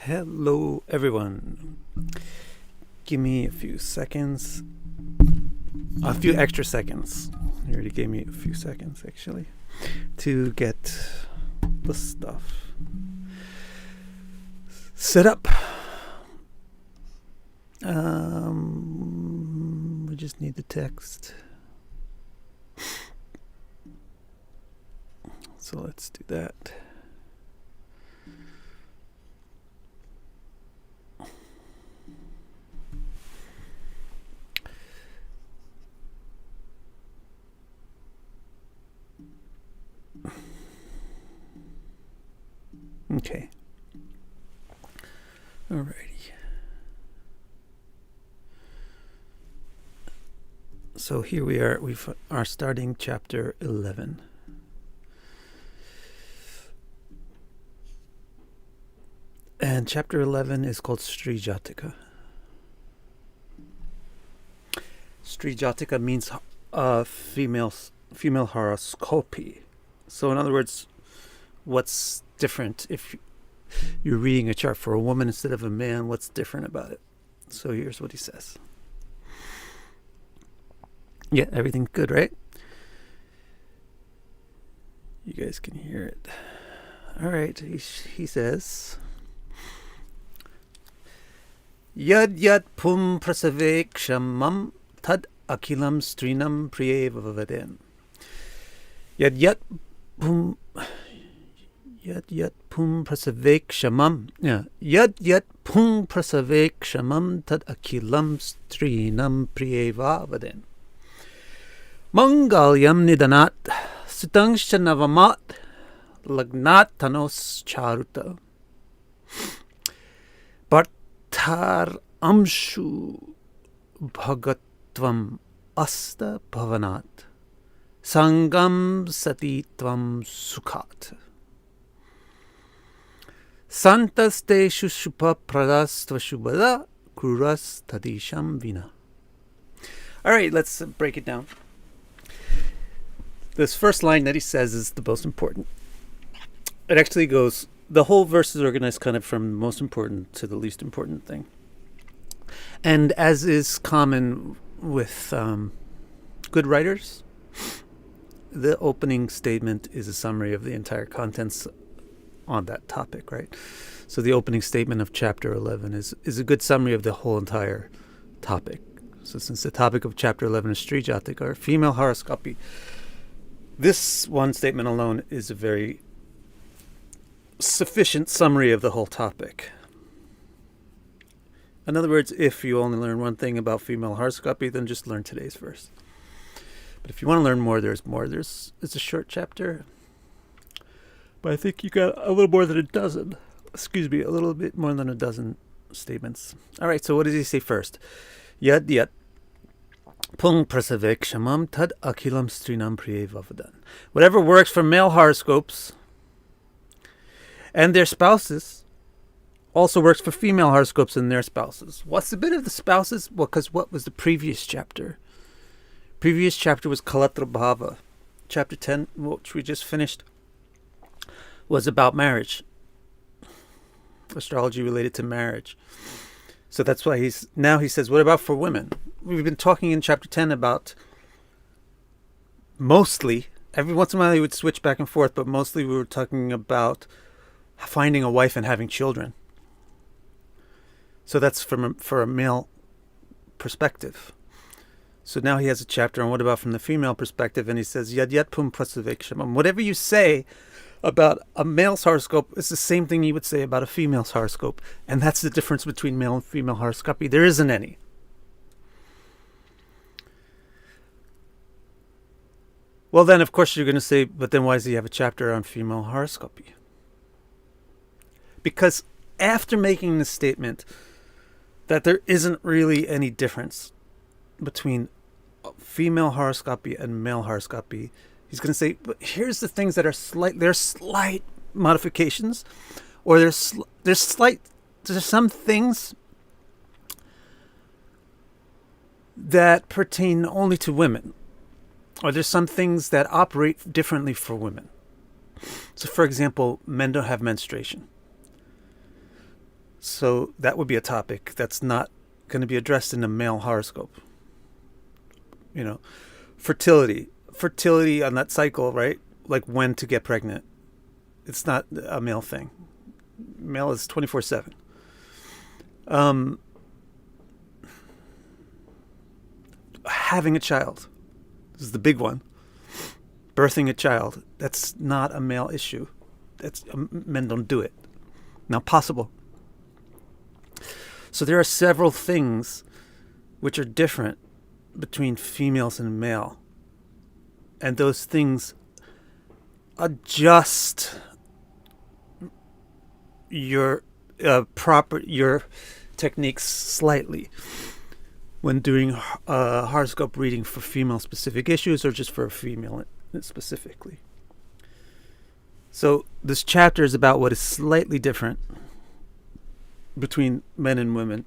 Hello, everyone. Give me a few seconds. A few extra seconds. You already gave me a few seconds, actually, to get the stuff set up. We just need the text. So let's do that. Okay. Alrighty. So here we are. We are starting chapter 11. And chapter 11 is called Sri Jatika. Sri Jatika means female horoscopy. So in other words, what's different if you're reading a chart for a woman instead of a man? What's different about it? So here's what he says. Yeah, everything's good, right? You guys can hear it. All right, he says, Yad yad pum prasavekshamam tad akilam strinam priyevavaden. Yad yad pum prasavekshamam. Yeah. Yad pum prasavekshamam tad akilam strinam priyevavaden. Mangalyam nidanat sutangsha navamat lagnat tanos charuta. Tar amshu bhagatvam asta bhavanat sangam satitvam sukhat santaste shushupa pradastva shubhada kuras tadisham vina. All right, let's break it down. This first line that he says is the most important. It actually goes, the whole verse is organized kind of from the most important to the least important thing. And as is common with good writers, the opening statement is a summary of the entire contents on that topic, right? So the opening statement of chapter 11 is a good summary of the whole entire topic. So since the topic of chapter 11 is Sri Jatika, or female horoscopy, this one statement alone is a very sufficient summary of the whole topic. In other words, if you only learn one thing about female horoscopy, then just learn today's verse. But if you want to learn more, there's more. It's a short chapter, but I think you got a little more than a dozen. Excuse me, a little bit more than a dozen statements. All right, so what does he say first? Yad yad pung prasavekshamam tad akilam strinam priyevavadan. Whatever works for male horoscopes and their spouses also works for female horoscopes and their spouses. What's the bit of the spouses? Well, because what was the previous chapter? Previous chapter was Kalatra Bhava. Chapter 10, which we just finished, was about marriage. Astrology related to marriage. So that's why he says, what about for women? We've been talking in chapter 10 about mostly, every once in a while he would switch back and forth, but mostly we were talking about finding a wife and having children. So that's for a male perspective. So now he has a chapter on what about from the female perspective, and he says, Yad yad pum prasavekshamam. Whatever you say about a male's horoscope is the same thing you would say about a female's horoscope. And that's the difference between male and female horoscopy. There isn't any. Well, then, of course, you're going to say, but then why does he have a chapter on female horoscopy? Because after making the statement that there isn't really any difference between female horoscopy and male horoscopy, he's going to say, but here's the things that are there's slight modifications, or there's some things that pertain only to women, or there's some things that operate differently for women. So, for example, men don't have menstruation. So that would be a topic that's not going to be addressed in a male horoscope. You know, fertility on that cycle, right? Like when to get pregnant. It's not a male thing. Male is 24/7. Having a child. This is the big one. Birthing a child. That's not a male issue. Men don't do it. Not possible. So there are several things which are different between females and male. And those things adjust your your techniques slightly when doing a horoscope reading for female specific issues or just for a female specifically. So this chapter is about what is slightly different between men and women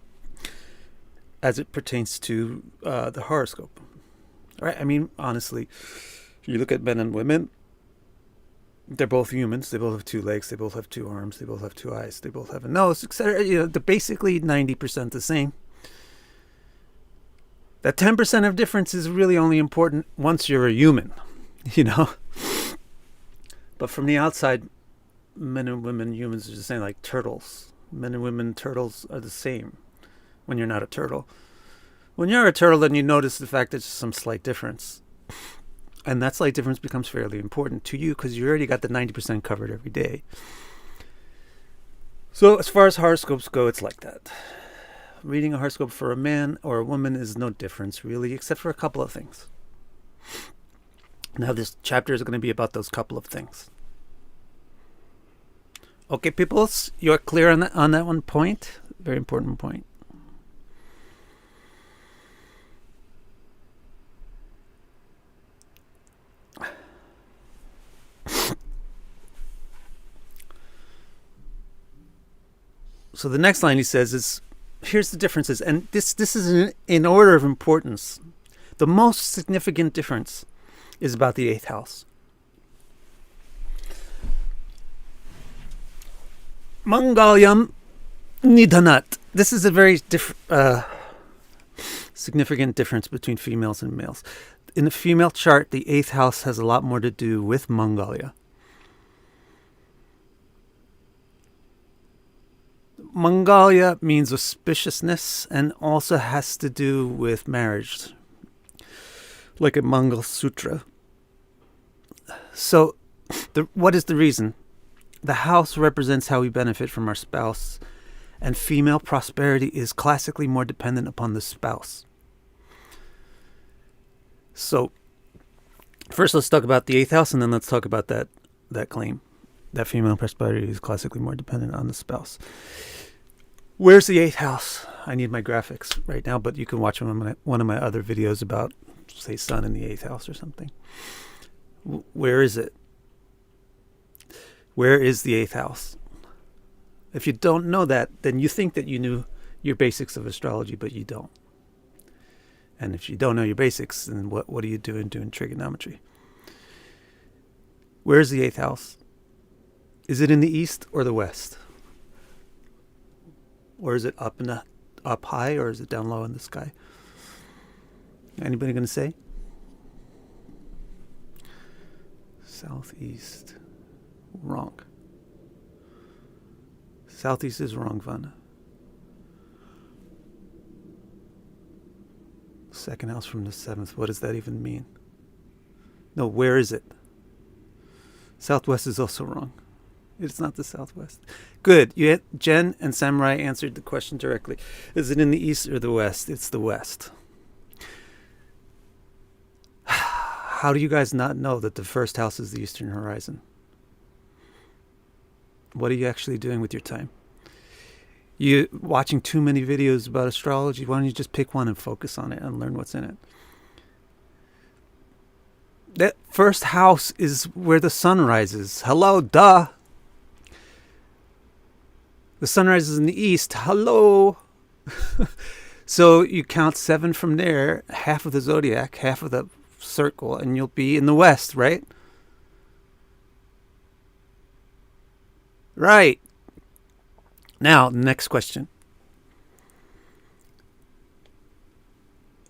as it pertains to the horoscope. Right? I mean, honestly, if you look at men and women, they're both humans. They both have 2 legs. They both have 2 arms. They both have 2 eyes. They both have a nose, etc. You know, they're basically 90% the same. That 10% of difference is really only important once you're a human, you know. But from the outside, men and women, humans are the same, like turtles. Men and women, turtles are the same when you're not a turtle. When you're a turtle, then you notice the fact that there's some slight difference. And that slight difference becomes fairly important to you because you already got the 90% covered every day. So as far as horoscopes go, it's like that. Reading a horoscope for a man or a woman is no difference, really, except for a couple of things. Now, this chapter is going to be about those couple of things. Okay, peoples, you're clear on that one point? Very important point. So the next line he says is, here's the differences. And this is in order of importance. The most significant difference is about the 8th house. Mangalyam Nidhanat. This is a very significant difference between females and males. In the female chart, the 8th house has a lot more to do with Mangalya. Mangalya means auspiciousness and also has to do with marriage, like a Mangal Sutra. So, what is the reason? The house represents how we benefit from our spouse, and female prosperity is classically more dependent upon the spouse. So, first let's talk about the 8th house, and then let's talk about that claim. That female prosperity is classically more dependent on the spouse. Where's the 8th house? I need my graphics right now, but you can watch one of my other videos about, say, Sun in the 8th house or something. Where is it? Where is the 8th house? If you don't know that, then you think that you knew your basics of astrology, but you don't. And if you don't know your basics, then what are you doing trigonometry? Where's the 8th house? Is it in the east or the west? Or is it up high, or is it down low in the sky? Anybody going to say? Southeast. Wrong. Southeast is wrong, Vanna. Second house from the 7th. What does that even mean? No, where is it? Southwest is also wrong. It's not the southwest. Good. Jen and Samurai answered the question directly. Is it in the east or the west? It's the west. How do you guys not know that the first house is the eastern horizon? What are you actually doing with your time? You watching too many videos about astrology? Why don't you just pick one and focus on it and learn what's in it? That first house is where the sun rises. Hello, duh. The sun rises in the east. Hello. So you count 7 from there, half of the zodiac, half of the circle, and you'll be in the west, right? Right. Now, next question.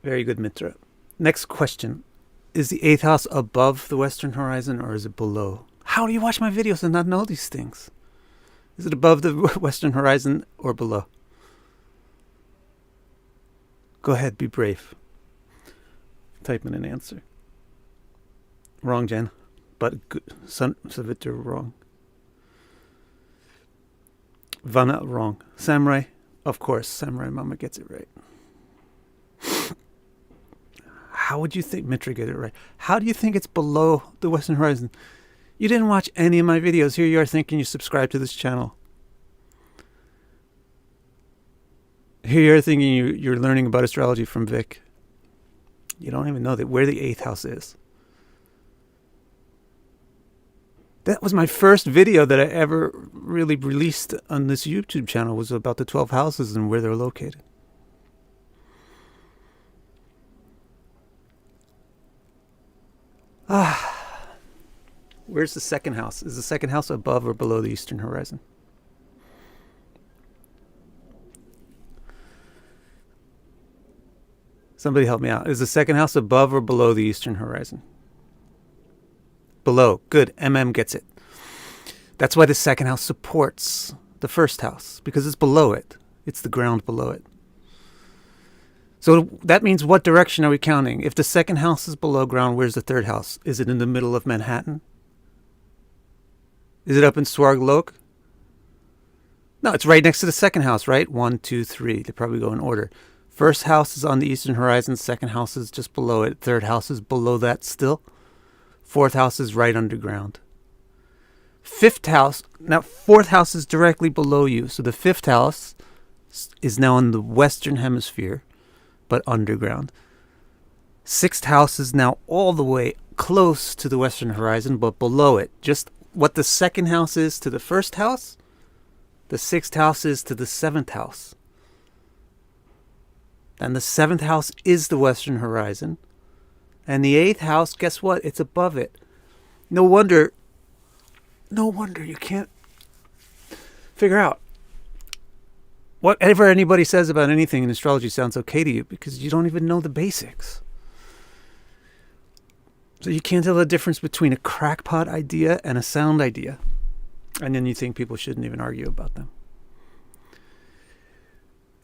Very good, Mitra. Next question. Is the 8th house above the western horizon or is it below? How do you watch my videos and not know these things? Is it above the western horizon or below? Go ahead, be brave. Type in an answer. Wrong, Jen. But good. Savitra, wrong. Vana, wrong. Samurai, of course. Samurai Mama gets it right. How would you think Mitra get it right? How do you think it's below the western horizon? You didn't watch any of my videos. Here you are thinking you subscribe to this channel. Here you are thinking you're learning about astrology from Vic. You don't even know that where the 8th house is. That was my first video that I ever really released on this YouTube channel, was about the 12 houses and where they're located. Where's the 2nd house? Is the 2nd house above or below the eastern horizon? Somebody help me out. Is the 2nd house above or below the eastern horizon? Below. Good. gets it. That's why the 2nd house supports the 1st house, because it's below it. It's the ground below it. So that means, what direction are we counting? If the 2nd house is below ground, where's the 3rd house? Is it in the middle of Manhattan? Is it up in Swarglok? No, it's right next to the 2nd house, right? 1, 2, 3. They probably go in order. 1st house is on the eastern horizon. 2nd house is just below it. 3rd house is below that still. 4th house is right underground. 5th house, now 4th house is directly below you. So the 5th house is now in the western hemisphere, but underground. 6th house is now all the way close to the western horizon, but below it. Just what the 2nd house is to the 1st house, the 6th house is to the 7th house. And the 7th house is the western horizon. And the 8th house, guess what? It's above it. No wonder you can't figure out. Whatever anybody says about anything in astrology sounds okay to you, because you don't even know the basics. So you can't tell the difference between a crackpot idea and a sound idea. And then you think people shouldn't even argue about them.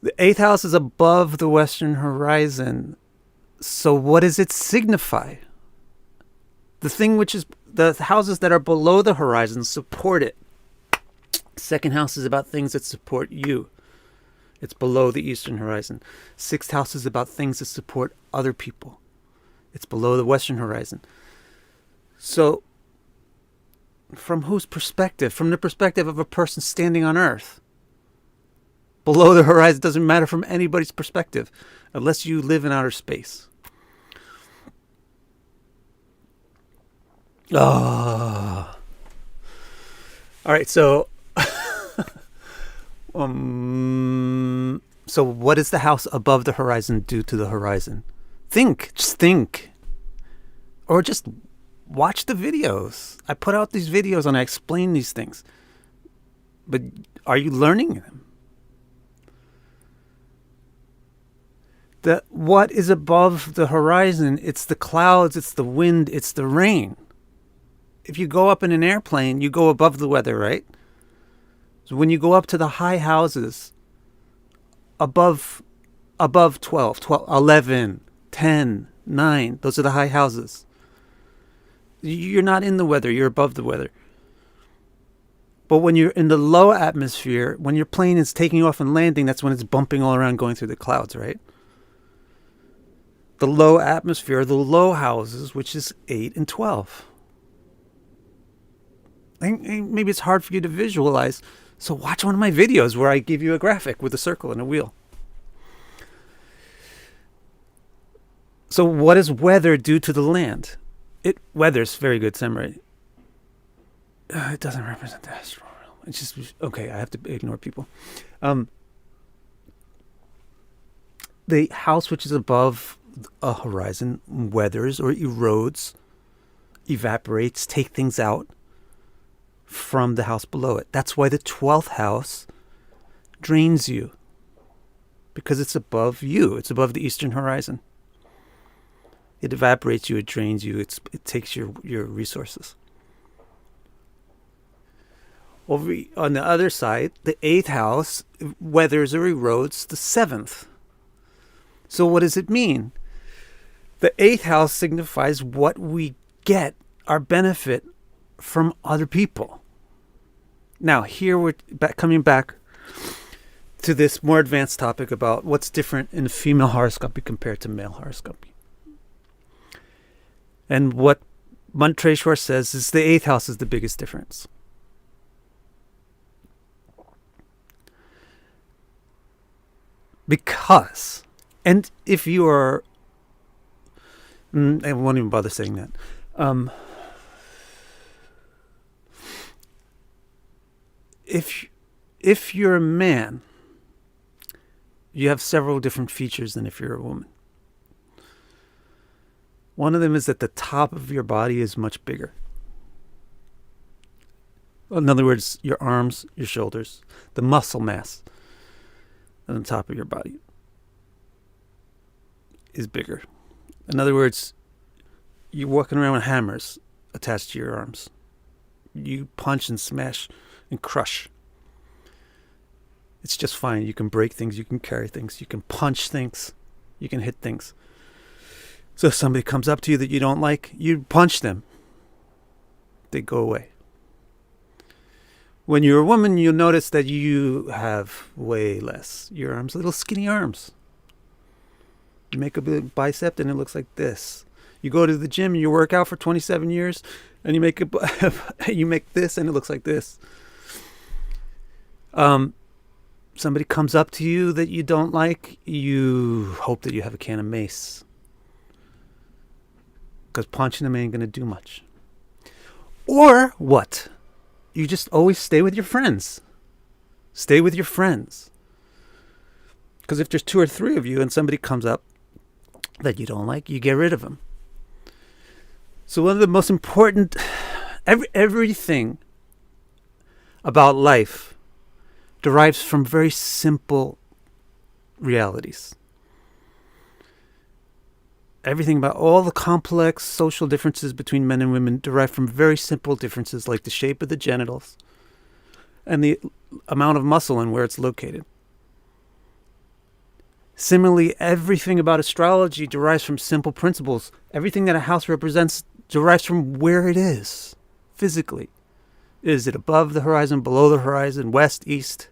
The 8th house is above the western horizon. So what does it signify? The thing which is, the houses that are below the horizon support it. 2nd house is about things that support you. It's below the eastern horizon. 6th house is about things that support other people. It's below the western horizon. So, from whose perspective? From the perspective of a person standing on Earth. Below the horizon doesn't matter from anybody's perspective, unless you live in outer space. Oh. All right, so so what does the house above the horizon do to the horizon? Just think. Or just watch the videos. I put out these videos and I explain these things. But are you learning them? What is above the horizon? It's the clouds, it's the wind, it's the rain. If you go up in an airplane, you go above the weather, right? So when you go up to the high houses, above 12, 11, 10, 9, those are the high houses. You're not in the weather, you're above the weather. But when you're in the low atmosphere, when your plane is taking off and landing, that's when it's bumping all around going through the clouds, right? The low atmosphere, the low houses, which is 8 and 12. Maybe it's hard for you to visualize, so watch one of my videos where I give you a graphic with a circle and a wheel. So what does weather do to the land? Weather's very good, Samurai. It doesn't represent the astral realm. It's just, okay, I have to ignore people. The house which is above a horizon weathers or erodes, evaporates, take things out from the house below it. That's why the 12th house drains you because it's above you. It's above the eastern horizon. It evaporates you. It drains you. It takes your resources. Over on the other side, the 8th house weathers or erodes the 7th. So what does it mean? The 8th house signifies what we get, our benefit from other people. Now, here we're coming back to this more advanced topic about what's different in female horoscopy compared to male horoscopy. And what Mantreshwar says is the 8th house is the biggest difference. Because, and if you are, I won't even bother saying that. If you're a man, you have several different features than if you're a woman. One of them is that the top of your body is much bigger. In other words, your arms, your shoulders, the muscle mass on the top of your body is bigger. In other words, you're walking around with hammers attached to your arms. You punch and smash and crush. It's just fine. You can break things. You can carry things. You can punch things. You can hit things. So if somebody comes up to you that you don't like, you punch them. They go away. When you're a woman, you'll notice that you have way less. Your arms, little skinny arms. You make a big bicep and it looks like this. You go to the gym and you work out for 27 years and you make you make this and it looks like this. Somebody comes up to you that you don't like, you hope that you have a can of mace. Because punching them ain't going to do much. Or what? You just always stay with your friends. Stay with your friends. Because if there's 2 or 3 of you and somebody comes up that you don't like, you get rid of them. So one of the most important, everything about life derives from very simple realities. Everything about all the complex social differences between men and women derive from very simple differences like the shape of the genitals and the amount of muscle and where it's located. Similarly, everything about astrology derives from simple principles. Everything that a house represents derives from where it is physically. Is it above the horizon, below the horizon, west, east?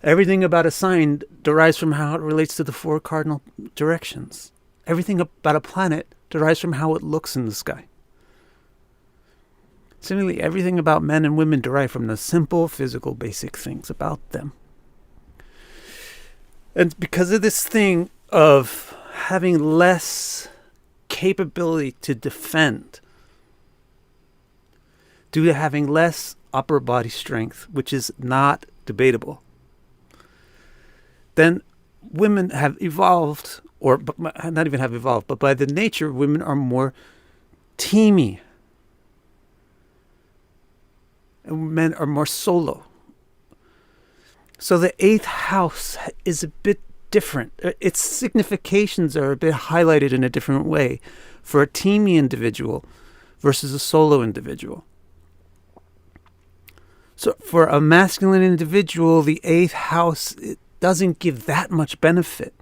Everything about a sign derives from how it relates to the 4 cardinal directions. Everything about a planet derives from how it looks in the sky. Similarly, everything about men and women derives from the simple, physical, basic things about them. And because of this thing of having less capability to defend, due to having less upper body strength, which is not debatable, then women have evolved, or not even have evolved, but by the nature, women are more teamy. And men are more solo. So the 8th house is a bit different. Its significations are a bit highlighted in a different way for a teamy individual versus a solo individual. So for a masculine individual, the 8th house, it doesn't give that much benefit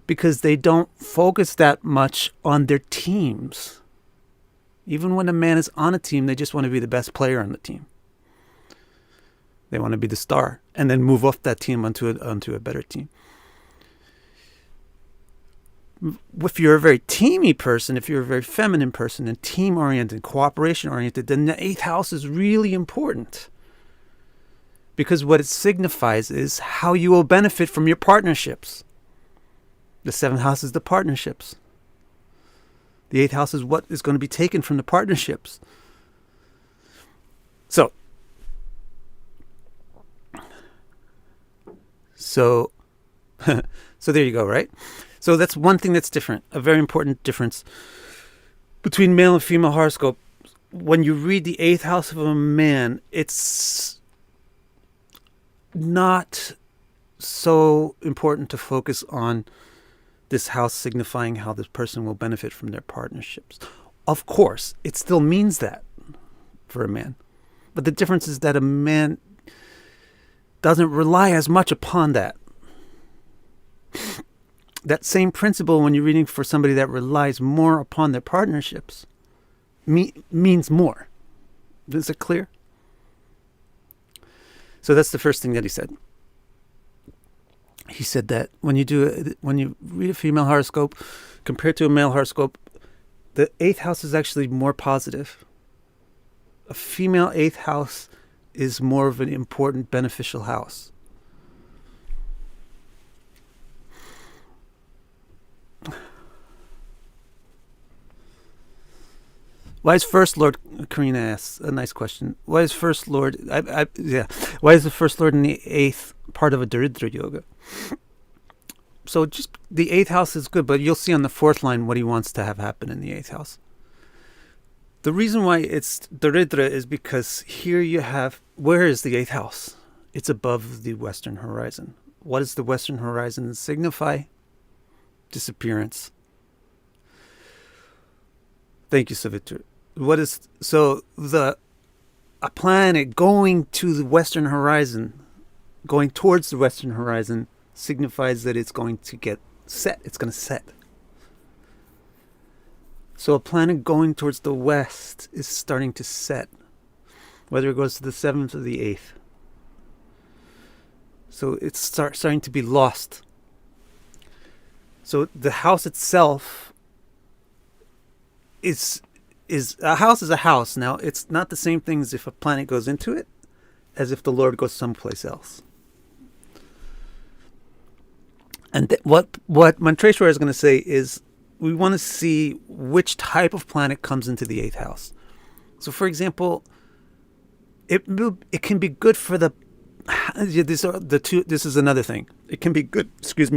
because they don't focus that much on their teams. Even when a man is on a team, they just want to be the best player on the team. They want to be the star and then move off that team onto a better team. If you're a very teamy person, if you're a very feminine person and team-oriented, cooperation-oriented, then the 8th house is really important. Because what it signifies is how you will benefit from your partnerships. The 7th house is the partnerships. The 8th house is what is going to be taken from the partnerships. So there you go, right? So that's one thing that's different, a very important difference between male and female horoscope. When you read the 8th house of a man, it's not so important to focus on this house signifying how this person will benefit from their partnerships. Of course, it still means that for a man. But the difference is that a man doesn't rely as much upon that. That same principle, when you're reading for somebody that relies more upon their partnerships, means more. Is it clear? So that's the first thing that he said. He said that when you read a female horoscope compared to a male horoscope, the 8th house is actually more positive. A female 8th house is more of an important, beneficial house. Why is First Lord, Karina asks, a nice question. Why is First Lord, why is the First Lord in the 8th part of a Daridra Yoga? So just the 8th house is good, but you'll see on the 4th line what he wants to have happen in the 8th house. The reason why it's Daridra is because here you have, where is the 8th house? It's above the western horizon. What does the western horizon signify? Disappearance. Thank you, Savitri. A planet going to the western horizon, going towards the western horizon, signifies that it's going to get set. It's going to set. So a planet going towards the west is starting to set, whether it goes to the 7th or the 8th. So it's starting to be lost. So the house itself is a house is a house. Now, it's not the same thing as if a planet goes into it as if the Lord goes someplace else. And what Mantreshwar is going to say is we want to see which type of planet comes into the 8th house. So, for example, it can be good for the. This is another thing. It can be good,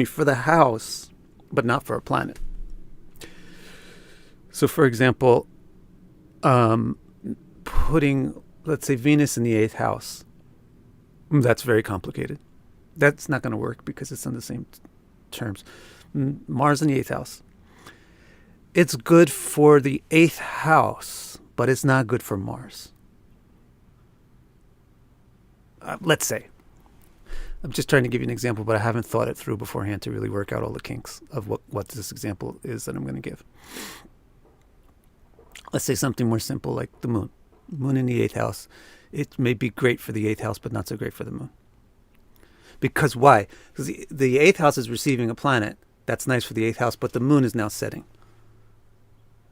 for the house, but not for a planet. So, for example, putting, let's say, Venus in the 8th house, that's very complicated. That's not going to work because it's on the same terms. Mars in the 8th house. It's good for the 8th house, but it's not good for Mars. Let's say. I'm just trying to give you an example, but I haven't thought it through beforehand to really work out all the kinks of what this example is that I'm going to give. Let's say something more simple like the moon. Moon in the 8th house. It may be great for the 8th house, but not so great for the moon. Because why? Because the 8th house is receiving a planet. That's nice for the 8th house, but the moon is now setting.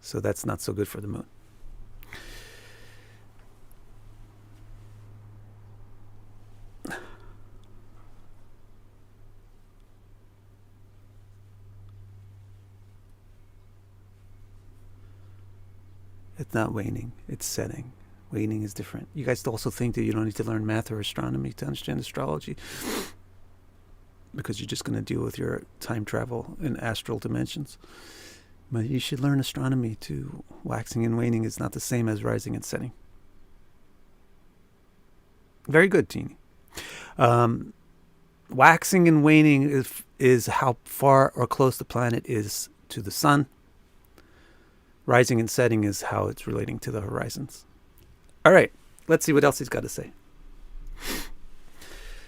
So that's not so good for the moon. It's not waning, it's setting. Waning is different. You guys also think that you don't need to learn math or astronomy to understand astrology because you're just going to deal with your time travel in astral dimensions. But you should learn astronomy too. Waxing and waning is not the same as rising and setting. Very good, Teeny. Waxing and waning is how far or close the planet is to the sun. Rising and setting is how it's relating to the horizons. All right, let's see what else he's got to say.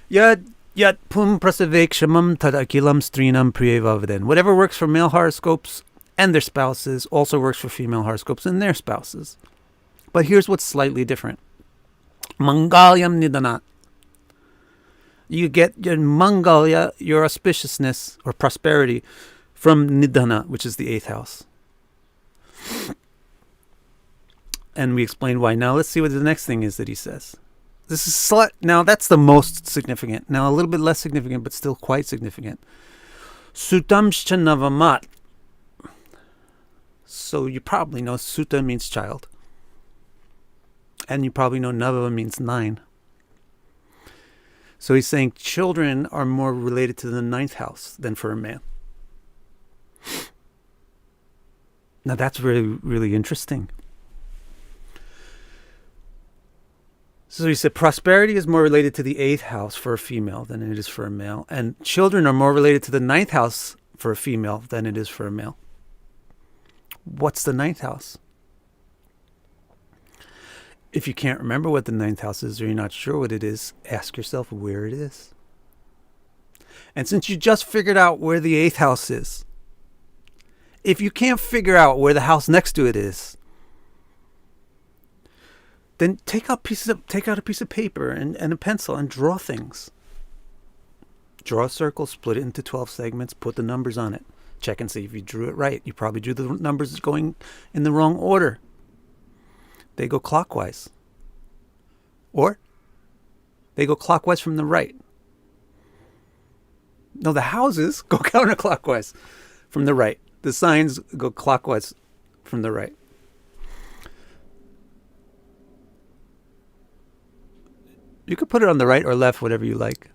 Yat pum prasavekshamam tadakilam strinam priyevavaden. Whatever works for male horoscopes and their spouses also works for female horoscopes and their spouses. But here's what's slightly different. Mangalyam nidanat. You get your mangalya, your auspiciousness or prosperity, from nidana, which is the 8th house. And we explained why. Now let's see what the next thing is that he says. This is now that's the most significant. Now a little bit less significant, but still quite significant. Sutamscha navamat. So you probably know Sutta means child. And you probably know Nava means 9. So he's saying children are more related to the 9th house than for a man. Now that's really, really interesting. So he said prosperity is more related to the 8th house for a female than it is for a male. And children are more related to the 9th house for a female than it is for a male. What's the 9th house? If you can't remember what the 9th house is or you're not sure what it is, ask yourself where it is. And since you just figured out where the 8th house is, if you can't figure out where the house next to it is, then take out a piece of paper and a pencil and draw things. Draw a circle, split it into 12 segments, put the numbers on it. Check and see if you drew it right. You probably drew the numbers going in the wrong order. They go clockwise. Or they go clockwise from the right. No, the houses go counterclockwise from the right. The signs go clockwise from the right. You could put it on the right or left, whatever you like.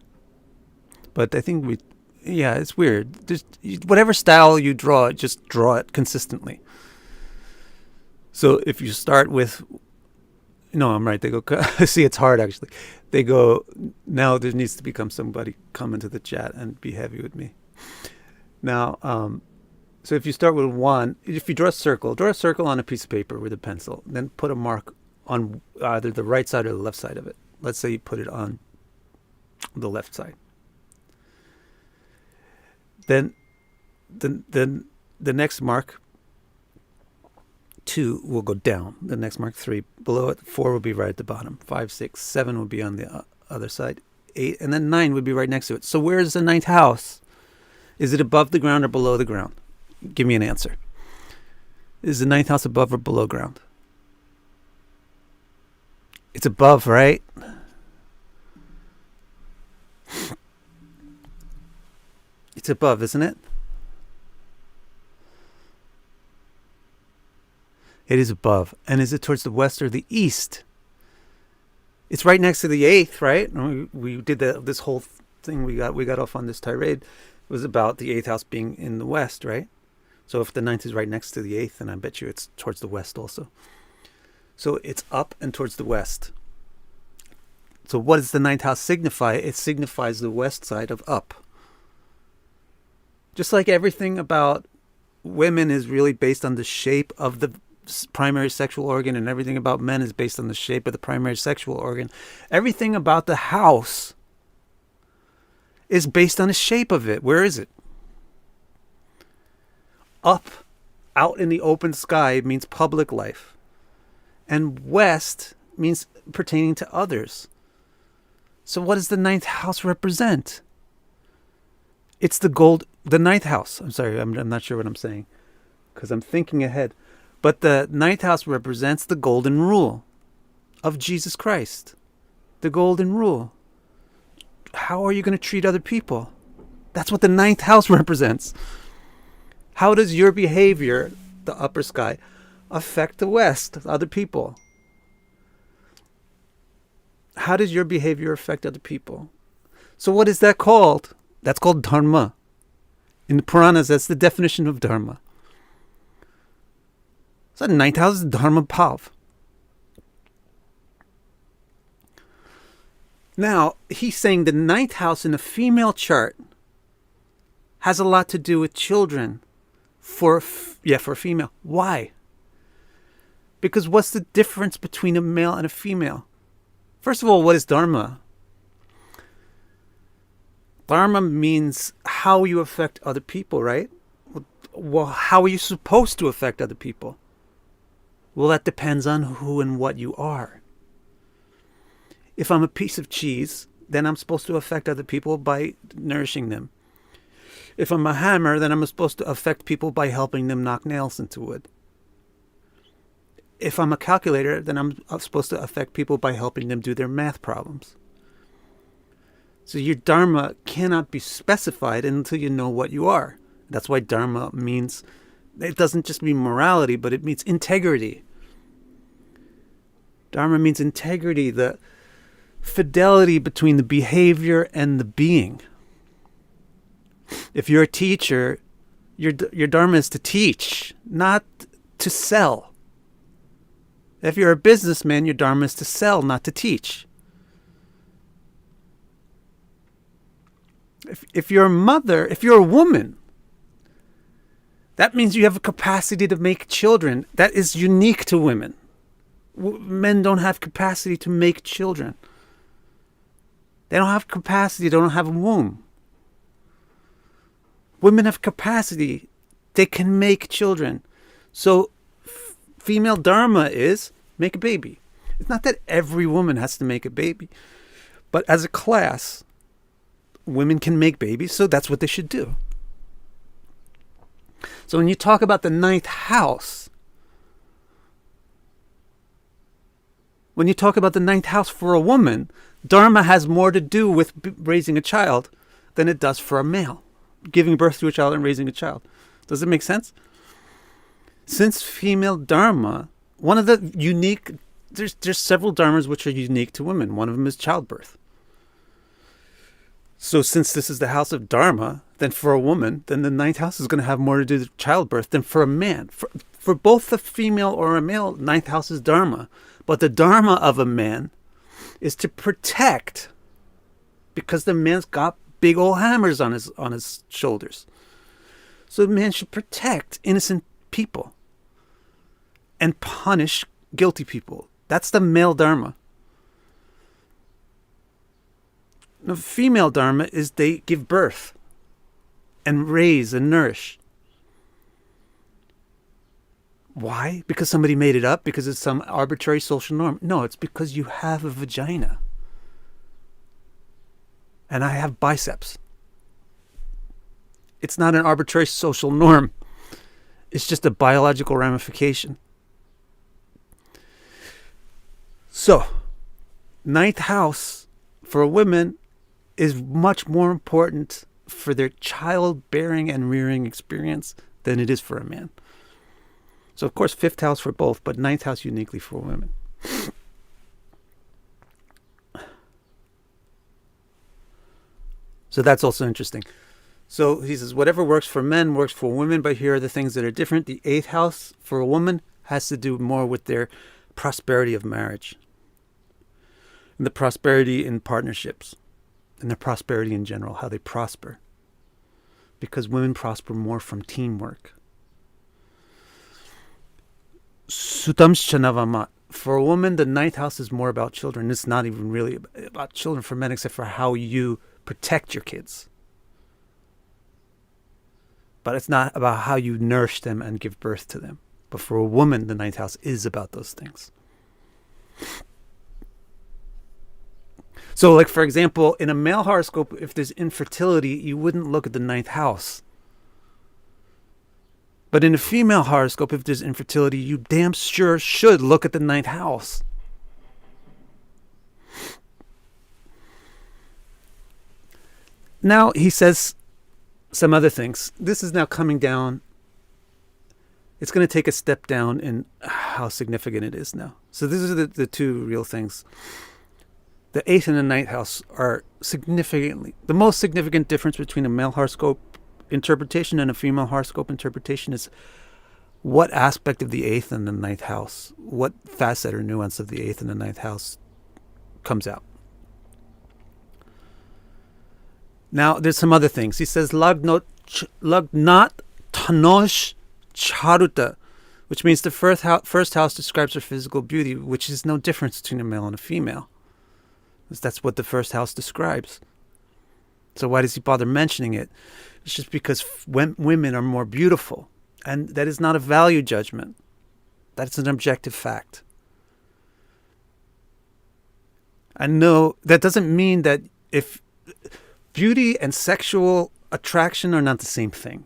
But I think it's weird. Just whatever style you draw, just draw it consistently. So if you start with, no, I'm right. They go, see, it's hard actually. They go, now there needs to become somebody come into the chat and be heavy with me. Now, so if you start with 1, if you draw a circle on a piece of paper with a pencil, then put a mark on either the right side or the left side of it. Let's say you put it on the left side. Then the next mark, 2 will go down. The next mark, 3 below it. 4 will be right at the bottom. 5, 6, 7 will be on the other side. 8, and then 9 would be right next to it. So where is the 9th house? Is it above the ground or below the ground? Give me an answer. Is the 9th house above or below ground? It's above, right? It's above, isn't it? It is above. And is it towards the west or the east? It's right next to the 8th, right? We did this whole thing we got off on this tirade was about the 8th house being in the west, right? So if the 9th is right next to the 8th, then I bet you it's towards the west also. So it's up and towards the west. So what does the 9th house signify? It signifies the west side of up. Just like everything about women is really based on the shape of the primary sexual organ, and everything about men is based on the shape of the primary sexual organ. Everything about the house is based on the shape of it. Where is it? Up, out in the open sky, means public life. And west means pertaining to others. So what does the 9th house represent? It's the 9th house. I'm sorry, I'm not sure what I'm saying because I'm thinking ahead. But the 9th house represents the golden rule of Jesus Christ. The golden rule. How are you going to treat other people? That's what the 9th house represents. How does your behavior, the upper sky, affect the west, other people? How does your behavior affect other people? So what is that called? That's called dharma. In the Puranas, that's the definition of dharma. So the 9th house is dharma bhav. Now, he's saying the 9th house in a female chart has a lot to do with children for a female. Why? Because what's the difference between a male and a female? First of all, what is dharma? Dharma means how you affect other people, right? Well, how are you supposed to affect other people? Well, that depends on who and what you are. If I'm a piece of cheese, then I'm supposed to affect other people by nourishing them. If I'm a hammer, then I'm supposed to affect people by helping them knock nails into wood. If I'm a calculator, then I'm supposed to affect people by helping them do their math problems. So your dharma cannot be specified until you know what you are. That's why dharma means, it doesn't just mean morality, but it means integrity. Dharma means integrity, the fidelity between the behavior and the being. If you're a teacher, your dharma is to teach, not to sell. If you're a businessman, your dharma is to sell, not to teach. If you're a mother, if you're a woman, that means you have a capacity to make children. That is unique to women. Men don't have capacity to make children. They don't have capacity. They don't have a womb. Women have capacity. They can make children. So female dharma is make a baby. It's not that every woman has to make a baby. But as a class, women can make babies, so that's what they should do. So when you talk about the ninth house, for a woman, dharma has more to do with raising a child than it does for a male, giving birth to a child and raising a child. Does it make sense? Since female dharma, one of the unique, there's several dharmas which are unique to women. One of them is childbirth. So since this is the house of dharma, then for a woman, then the ninth house is going to have more to do with childbirth than for a man. For both a female or a male, ninth house is dharma. But the dharma of a man is to protect, because the man's got big old hammers on his shoulders. So the man should protect innocent people and punish guilty people. That's the male dharma. The female dharma is they give birth and raise and nourish. Why? Because somebody made it up? Because it's some arbitrary social norm? No, it's because you have a vagina. And I have biceps. It's not an arbitrary social norm. It's just a biological ramification. So, ninth house for a woman is much more important for their childbearing and rearing experience than it is for a man. So, of course, fifth house for both, but ninth house uniquely for women. So that's also interesting. So he says, whatever works for men works for women, but here are the things that are different. The eighth house for a woman has to do more with their prosperity of marriage, and the prosperity in partnerships, and the prosperity in general, how they prosper. Because women prosper more from teamwork. Sutamschanavamat. For a woman, the ninth house is more about children. It's not even really about children for men, except for how you protect your kids. But it's not about how you nourish them and give birth to them. But for a woman, the ninth house is about those things. So, like, for example, in a male horoscope, if there's infertility, you wouldn't look at the ninth house. But in a female horoscope, if there's infertility, you damn sure should look at the ninth house. Now, he says some other things. This is now coming down. It's going to take a step down in how significant it is now. So these are the two real things. The eighth and the ninth house are significantly, the most significant difference between a male horoscope interpretation and a female horoscope interpretation is what aspect of the eighth and the ninth house, what facet or nuance of the eighth and the ninth house comes out. Now, there's some other things. He says, Lagnat Tanosh Charuta, which means the first house describes her physical beauty, which is no difference between a male and a female. That's what the first house describes. So why does he bother mentioning it? It's just because women are more beautiful. And that is not a value judgment. That's an objective fact. I know that doesn't mean that if beauty and sexual attraction are not the same thing.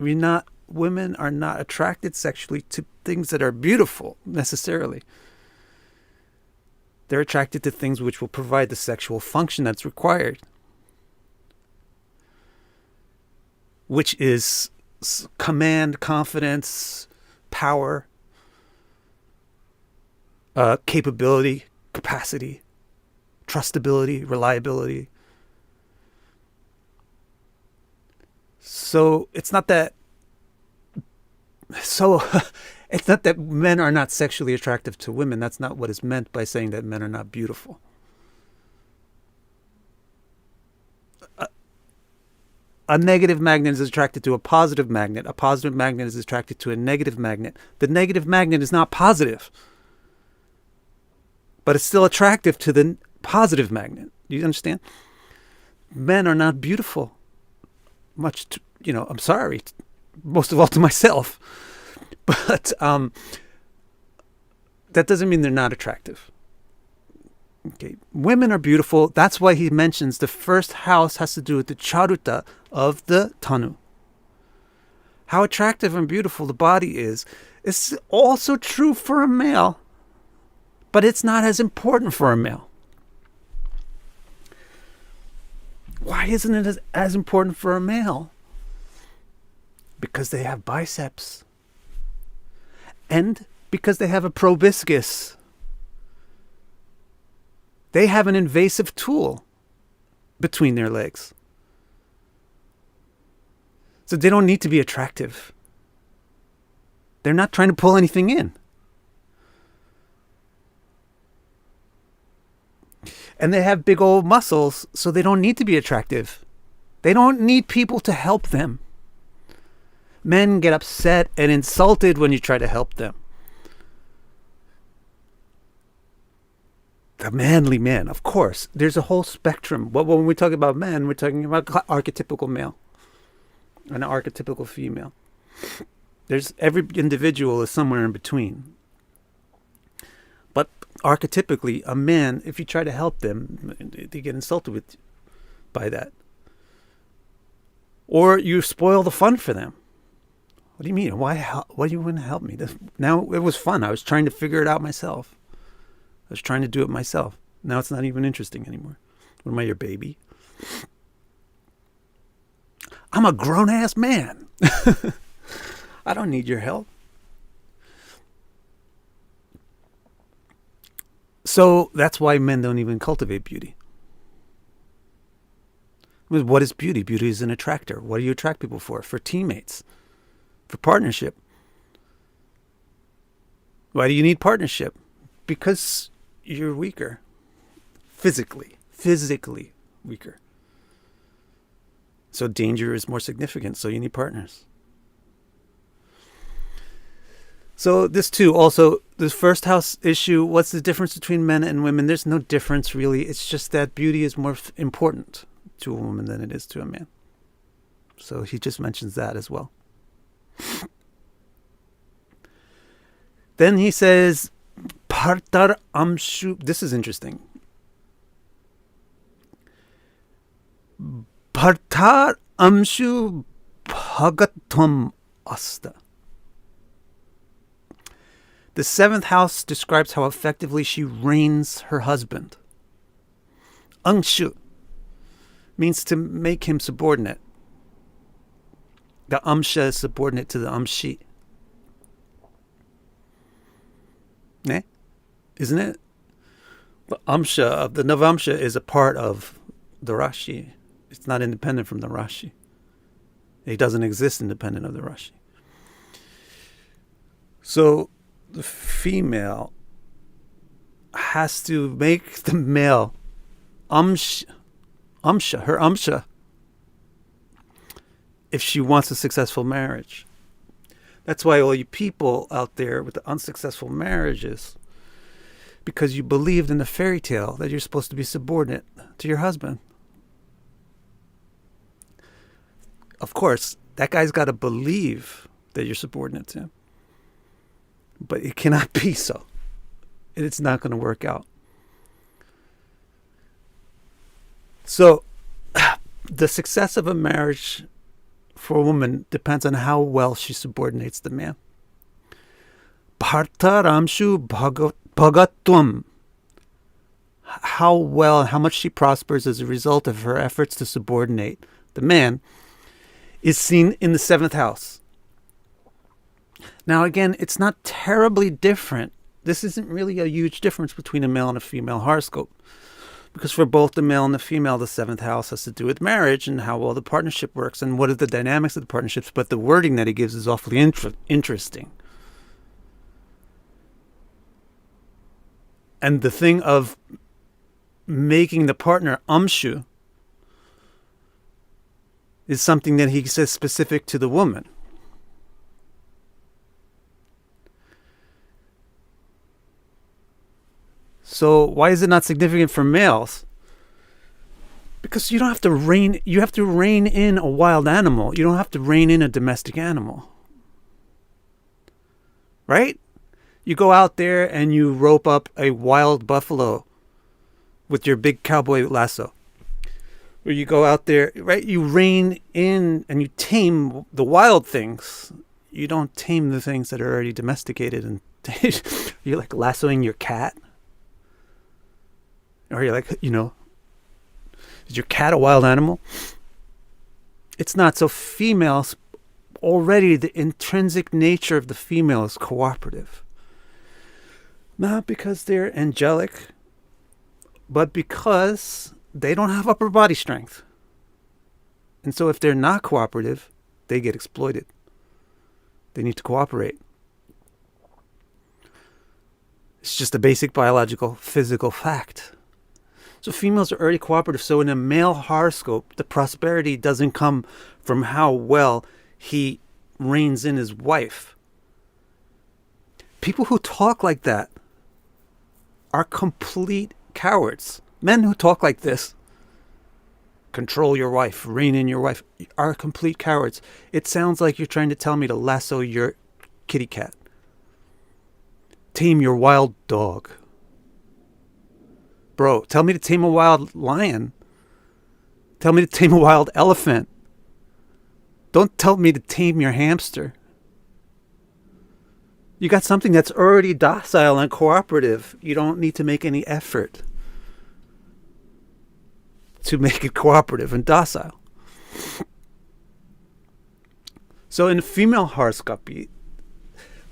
Women are not attracted sexually to things that are beautiful necessarily. They're attracted to things which will provide the sexual function that's required, which is command, confidence, power, capability, capacity, trustability, reliability. So it's not that men are not sexually attractive to women. That's not what is meant by saying that men are not beautiful. a negative magnet is attracted to a positive magnet. A positive magnet is attracted to a negative magnet. The negative magnet is not positive, but it's still attractive to the positive magnet. Do you understand? Men are not beautiful. I'm sorry, most of all to myself. But that doesn't mean they're not attractive. Okay, women are beautiful. That's why he mentions the first house has to do with the charuta of the Tanu. How attractive and beautiful the body is also true for a male, but it's not as important for a male. Why isn't it as important for a male? Because they have biceps. And because they have a proboscis. They have an invasive tool between their legs. So they don't need to be attractive. They're not trying to pull anything in. And they have big old muscles, so they don't need to be attractive. They don't need people to help them. Men get upset and insulted when you try to help them. The manly man, of course. There's a whole spectrum. But when we talk about men, we're talking about archetypical male and archetypical female. Every individual is somewhere in between. But archetypically, a man, if you try to help them, they get insulted by that. Or you spoil the fun for them. What do you mean? Why do you want to help me? Now it was fun. I was trying to figure it out myself. I was trying to do it myself. Now it's not even interesting anymore. What am I, your baby? I'm a grown-ass man. I don't need your help. So that's why men don't even cultivate beauty. What is beauty? Beauty is an attractor. What do you attract people for? For teammates. For partnership. Why do you need partnership? Because you're weaker. Physically weaker. So danger is more significant, so you need partners. So this too, also, this first house issue, what's the difference between men and women? There's no difference really. It's just that beauty is more important to a woman than it is to a man. So he just mentions that as well. Then he says, Partar Amshu. This is interesting. Partar Amshu Bhagatam Asta. The seventh house describes how effectively she reigns her husband. Angshu means to make him subordinate. The Amsha is subordinate to the Amshi. Ne? Isn't it? The Amsha of the Navamsha is a part of the Rashi. It's not independent from the Rashi. It doesn't exist independent of the Rashi. So the female has to make the male Amsha, her Amsha, if she wants a successful marriage. That's why all you people out there with the unsuccessful marriages, because you believed in the fairy tale that you're supposed to be subordinate to your husband. Of course, that guy's got to believe that you're subordinate to him. But it cannot be so. It's not going to work out. So, the success of a marriage for a woman depends on how well she subordinates the man. Bhartaramshu bhagatvam. How much she prospers as a result of her efforts to subordinate the man is seen in the seventh house. Now again, it's not terribly different. This isn't really a huge difference between a male and a female horoscope. Because for both the male and the female, the seventh house has to do with marriage and how well the partnership works and what are the dynamics of the partnerships. But the wording that he gives is awfully interesting. And the thing of making the partner amshu is something that he says specific to the woman. So why is it not significant for males? Because you don't have to rein in a wild animal. You don't have to rein in a domestic animal. Right? You go out there and you rope up a wild buffalo with your big cowboy lasso. Or you go out there, right? You rein in and you tame the wild things. You don't tame the things that are already domesticated. And you're like lassoing your cat. Or you're like, is your cat a wild animal? It's not. So females, already the intrinsic nature of the female is cooperative. Not because they're angelic, but because they don't have upper body strength. And so if they're not cooperative, they get exploited. They need to cooperate. It's just a basic biological, physical fact. So females are already cooperative. So in a male horoscope, the prosperity doesn't come from how well he reins in his wife. People who talk like that are complete cowards. Men who talk like this, control your wife, rein in your wife, are complete cowards. It sounds like you're trying to tell me to lasso your kitty cat. Tame your wild dog. Bro, tell me to tame a wild lion. Tell me to tame a wild elephant. Don't tell me to tame your hamster. You got something that's already docile and cooperative. You don't need to make any effort to make it cooperative and docile. So in female horoscopy,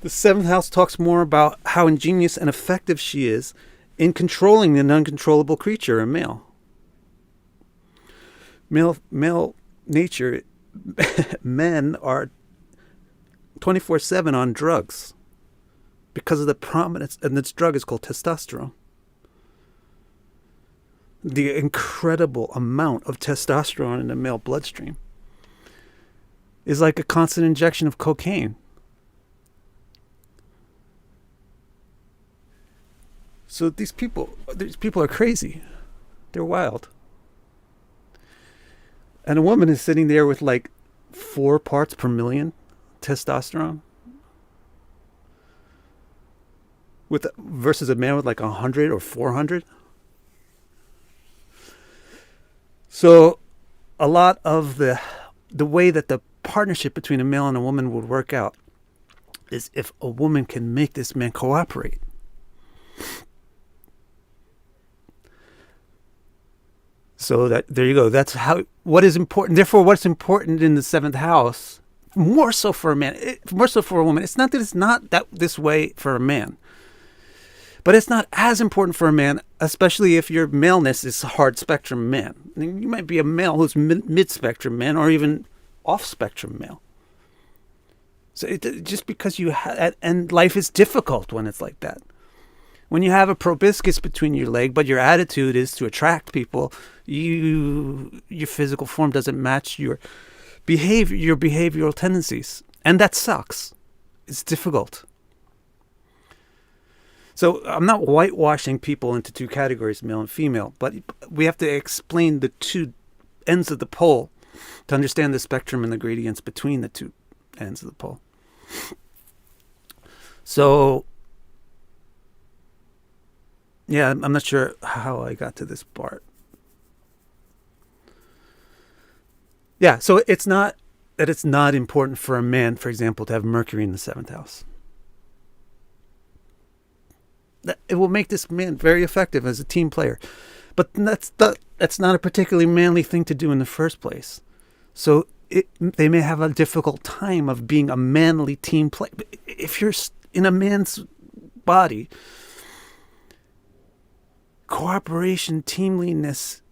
the seventh house talks more about how ingenious and effective she is in controlling an uncontrollable creature, a male. Male nature, men are 24/7 on drugs because of the prominence, and this drug is called testosterone. The incredible amount of testosterone in the male bloodstream is like a constant injection of cocaine. So these people are crazy. They're wild. And a woman is sitting there with like 4 parts per million testosterone versus a man with like 100 or 400. So a lot of the way that the partnership between a male and a woman would work out is if a woman can make this man cooperate. So that there you go. That's what is important. Therefore, what's important in the seventh house, more so for a man, more so for a woman. It's not that it's not that this way for a man, but it's not as important for a man, especially if your maleness is a hard spectrum man. I mean, you might be a male who's mid spectrum man, or even off spectrum male. So just because and life is difficult when it's like that. When you have a proboscis between your leg, but your attitude is to attract people, your physical form doesn't match your behavioral tendencies. And that sucks. It's difficult. So I'm not whitewashing people into 2 categories, male and female, but we have to explain the 2 ends of the pole to understand the spectrum and the gradients between the 2 ends of the pole. So yeah, I'm not sure how I got to this part. Yeah, so it's not that it's not important for a man, for example, to have Mercury in the 7th house. It will make this man very effective as a team player. But that's not a particularly manly thing to do in the first place. So they may have a difficult time of being a manly team player. If you're in a man's body, cooperation, teamliness,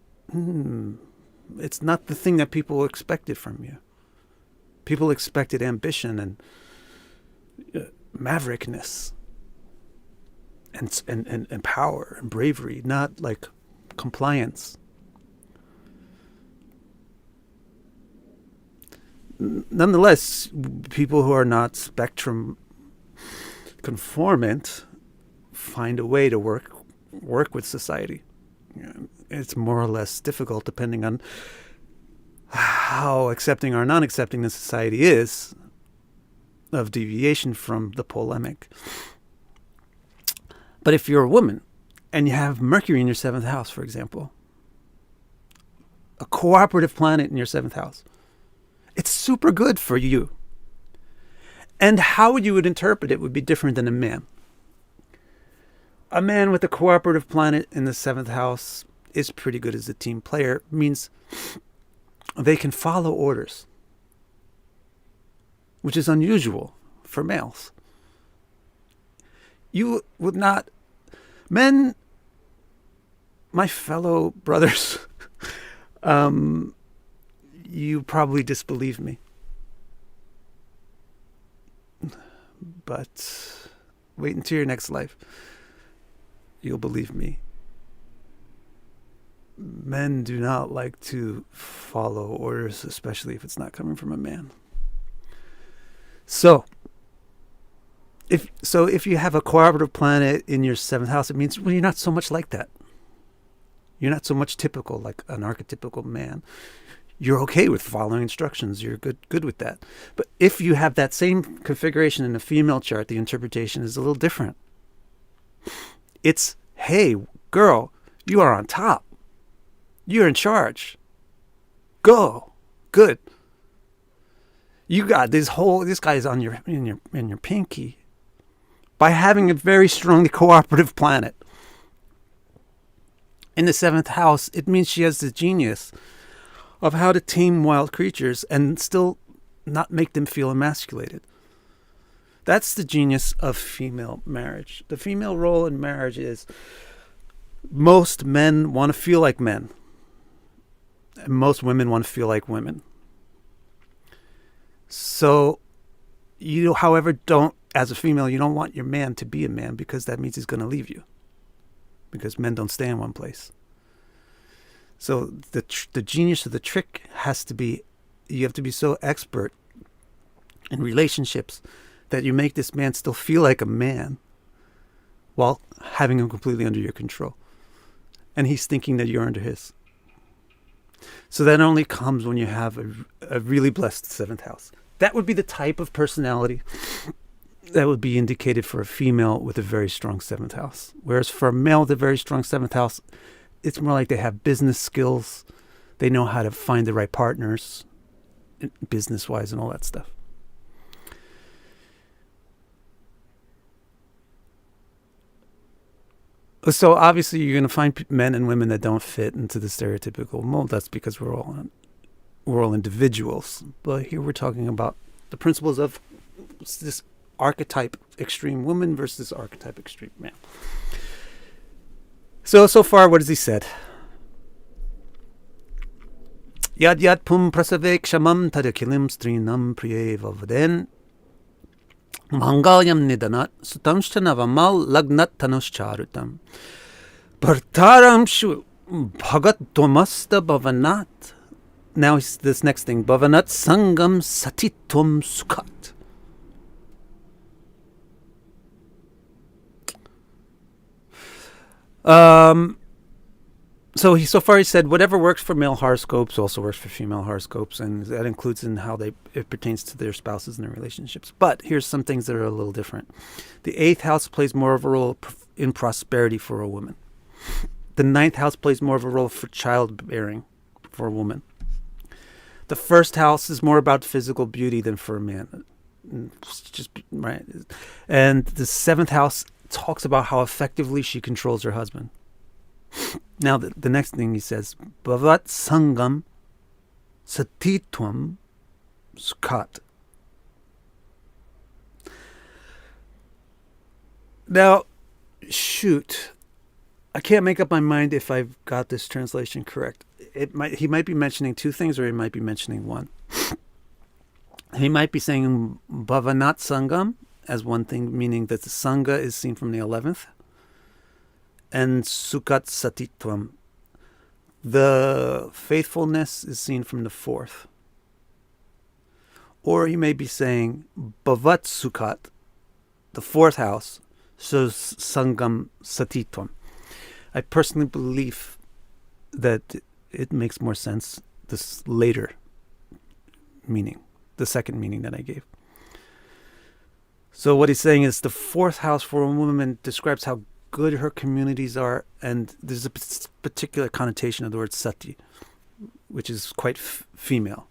it's not the thing that people expected from you. People expected ambition and maverickness and power and bravery, not like compliance. nonetheless, people who are not spectrum conformant find a way to work with society. It's more or less difficult depending on how accepting or non-accepting the society is of deviation from the polemic. But if you're a woman and you have Mercury in your 7th house, for example, a cooperative planet in your 7th house, it's super good for you. And how you would interpret it would be different than a man. A man with a cooperative planet in the 7th house is pretty good as a team player. Means they can follow orders, which is unusual for males. You would not... Men, my fellow brothers, you probably disbelieve me. But wait until your next life. You'll believe me. Men do not like to follow orders, especially if it's not coming from a man. So if you have a cooperative planet in your 7th house, it means you're not so much like that. You're not so much typical, like an archetypical man. You're okay with following instructions. You're good with that. But if you have that same configuration in a female chart, the interpretation is a little different. It's, hey, girl, you are on top. You're in charge. Go. Good. You got this guy's on in your pinky. By having a very strongly cooperative planet in the 7th house, it means she has the genius of how to tame wild creatures and still not make them feel emasculated. That's the genius of female marriage. The female role in marriage is most men want to feel like men. And most women want to feel like women. So you, however, don't, as a female, you don't want your man to be a man because that means he's going to leave you. Because men don't stay in one place. So the genius of the trick has to be, you have to be so expert in relationships that you make this man still feel like a man while having him completely under your control. And he's thinking that you're under his. So that only comes when you have a really blessed 7th house. That would be the type of personality that would be indicated for a female with a very strong 7th house. Whereas for a male with a very strong 7th house, it's more like they have business skills. They know how to find the right partners, business-wise and all that stuff. So obviously you're going to find men and women that don't fit into the stereotypical mold. That's because we're all individuals. But here we're talking about the principles of this archetype extreme woman versus archetype extreme man. So far, what has he said? Yad yad pum prasave kshamam tadakilim strinam priye vavaden mangalyam nidanat sutamshtanavamal lagnat tanushcharutam bhartaram shu bhagat domasta bhavanat. Now this next thing, bhavanat sangam satitum sukhat. So far he said whatever works for male horoscopes also works for female horoscopes, and that includes in how it pertains to their spouses and their relationships. But here's some things that are a little different. The 8th house plays more of a role in prosperity for a woman. The 9th house plays more of a role for childbearing for a woman. The 1st house is more about physical beauty than for a man. Just right. And the 7th house talks about how effectively she controls her husband. Now the next thing he says, Bhavat Sangam Satitvam Sukhat. Now, shoot, I can't make up my mind if I've got this translation correct. He might be mentioning two things, or he might be mentioning one. He might be saying Bhavanat Sangam as one thing, meaning that the Sangha is seen from the 11th, and Sukhat Satitvam, the faithfulness, is seen from the 4th. Or he may be saying Bhavat Sukhat, the fourth house, so Sangam Satitvam. I personally believe that it makes more sense, this later meaning, the second meaning that I gave. So what he's saying is the fourth house for a woman describes how good her communities are, and there's a particular connotation of the word sati, which is quite female.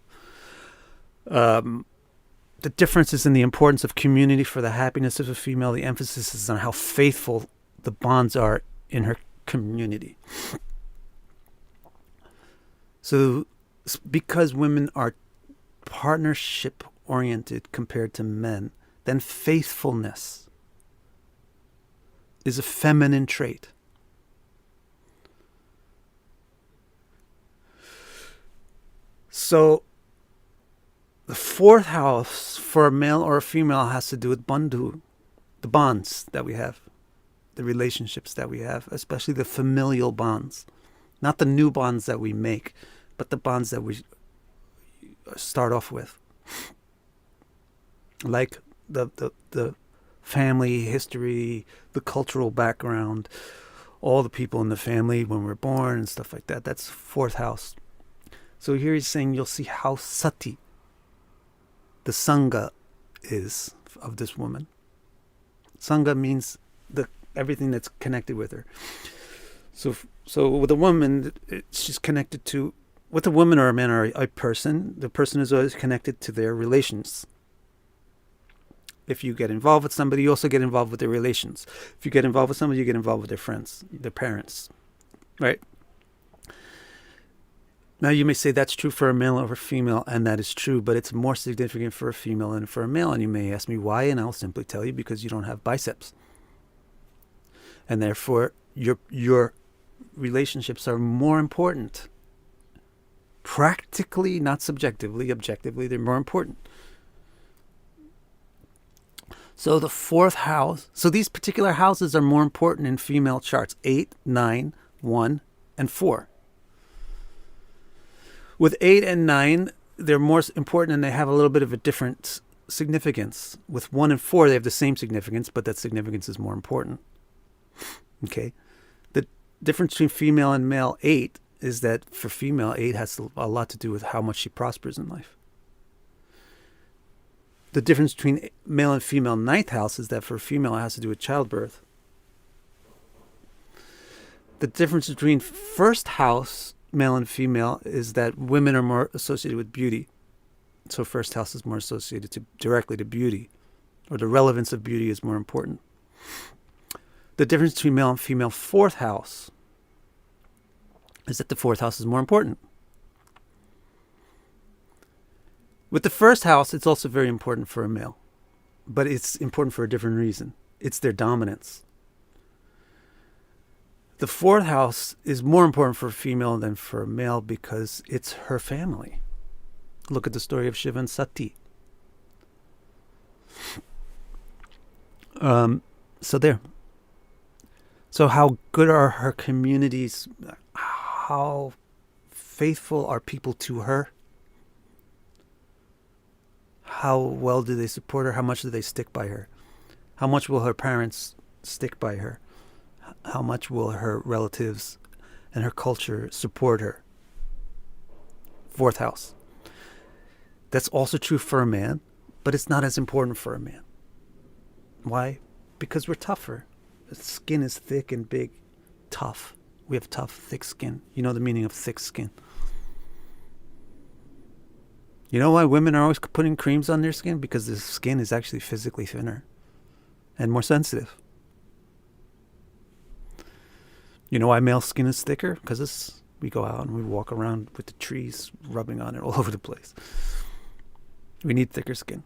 The difference is in the importance of community for the happiness of a female. The emphasis is on how faithful the bonds are in her community. So because women are partnership oriented compared to men, then faithfulness is a feminine trait. So the fourth house for a male or a female has to do with bandhu, the bonds that we have, the relationships that we have, especially the familial bonds. Not the new bonds that we make, but the bonds that we start off with. Like the family history, the cultural background, all the people in the family when we're born and stuff like that. That's fourth house. So here he's saying you'll see how sati, the sangha, is of this woman. Sangha means everything that's connected with her. So with a woman, she's connected to, with a woman or a man or a person, the person is always connected to their relations. If you get involved with somebody, you also get involved with their relations. If you get involved with somebody, you get involved with their friends, their parents, right? Now you may say that's true for a male or a female, and that is true, but it's more significant for a female than for a male. And you may ask me why, and I'll simply tell you because you don't have biceps. And therefore, your relationships are more important. Practically, not subjectively, objectively, they're more important. So the fourth house, so these particular houses are more important in female charts, 8, 9, 1, and 4. With 8 and 9, they're more important and they have a little bit of a different significance. With 1 and 4, they have the same significance, but that significance is more important. Okay? The difference between female and male 8 is that for female, 8 has a lot to do with how much she prospers in life. The difference between male and female ninth house is that for a female, it has to do with childbirth. The difference between first house, male and female, is that women are more associated with beauty. So first house is more associated directly to beauty, or the relevance of beauty is more important. The difference between male and female fourth house is that the fourth house is more important. With the first house, it's also very important for a male, but it's important for a different reason. It's their dominance. The fourth house is more important for a female than for a male because it's her family. Look at the story of Shiva and Sati. So there. So how good are her communities? How faithful are people to her? How well do they support her? How much do they stick by her? How much will her parents stick by her? How much will her relatives and her culture support her? Fourth house. That's also true for a man, but it's not as important for a man. Why? Because we're tougher. The skin is thick and big. Tough. We have tough, thick skin. You know the meaning of thick skin. You know why women are always putting creams on their skin? Because the skin is actually physically thinner and more sensitive. You know why male skin is thicker? Because we go out and we walk around with the trees rubbing on it all over the place. We need thicker skin.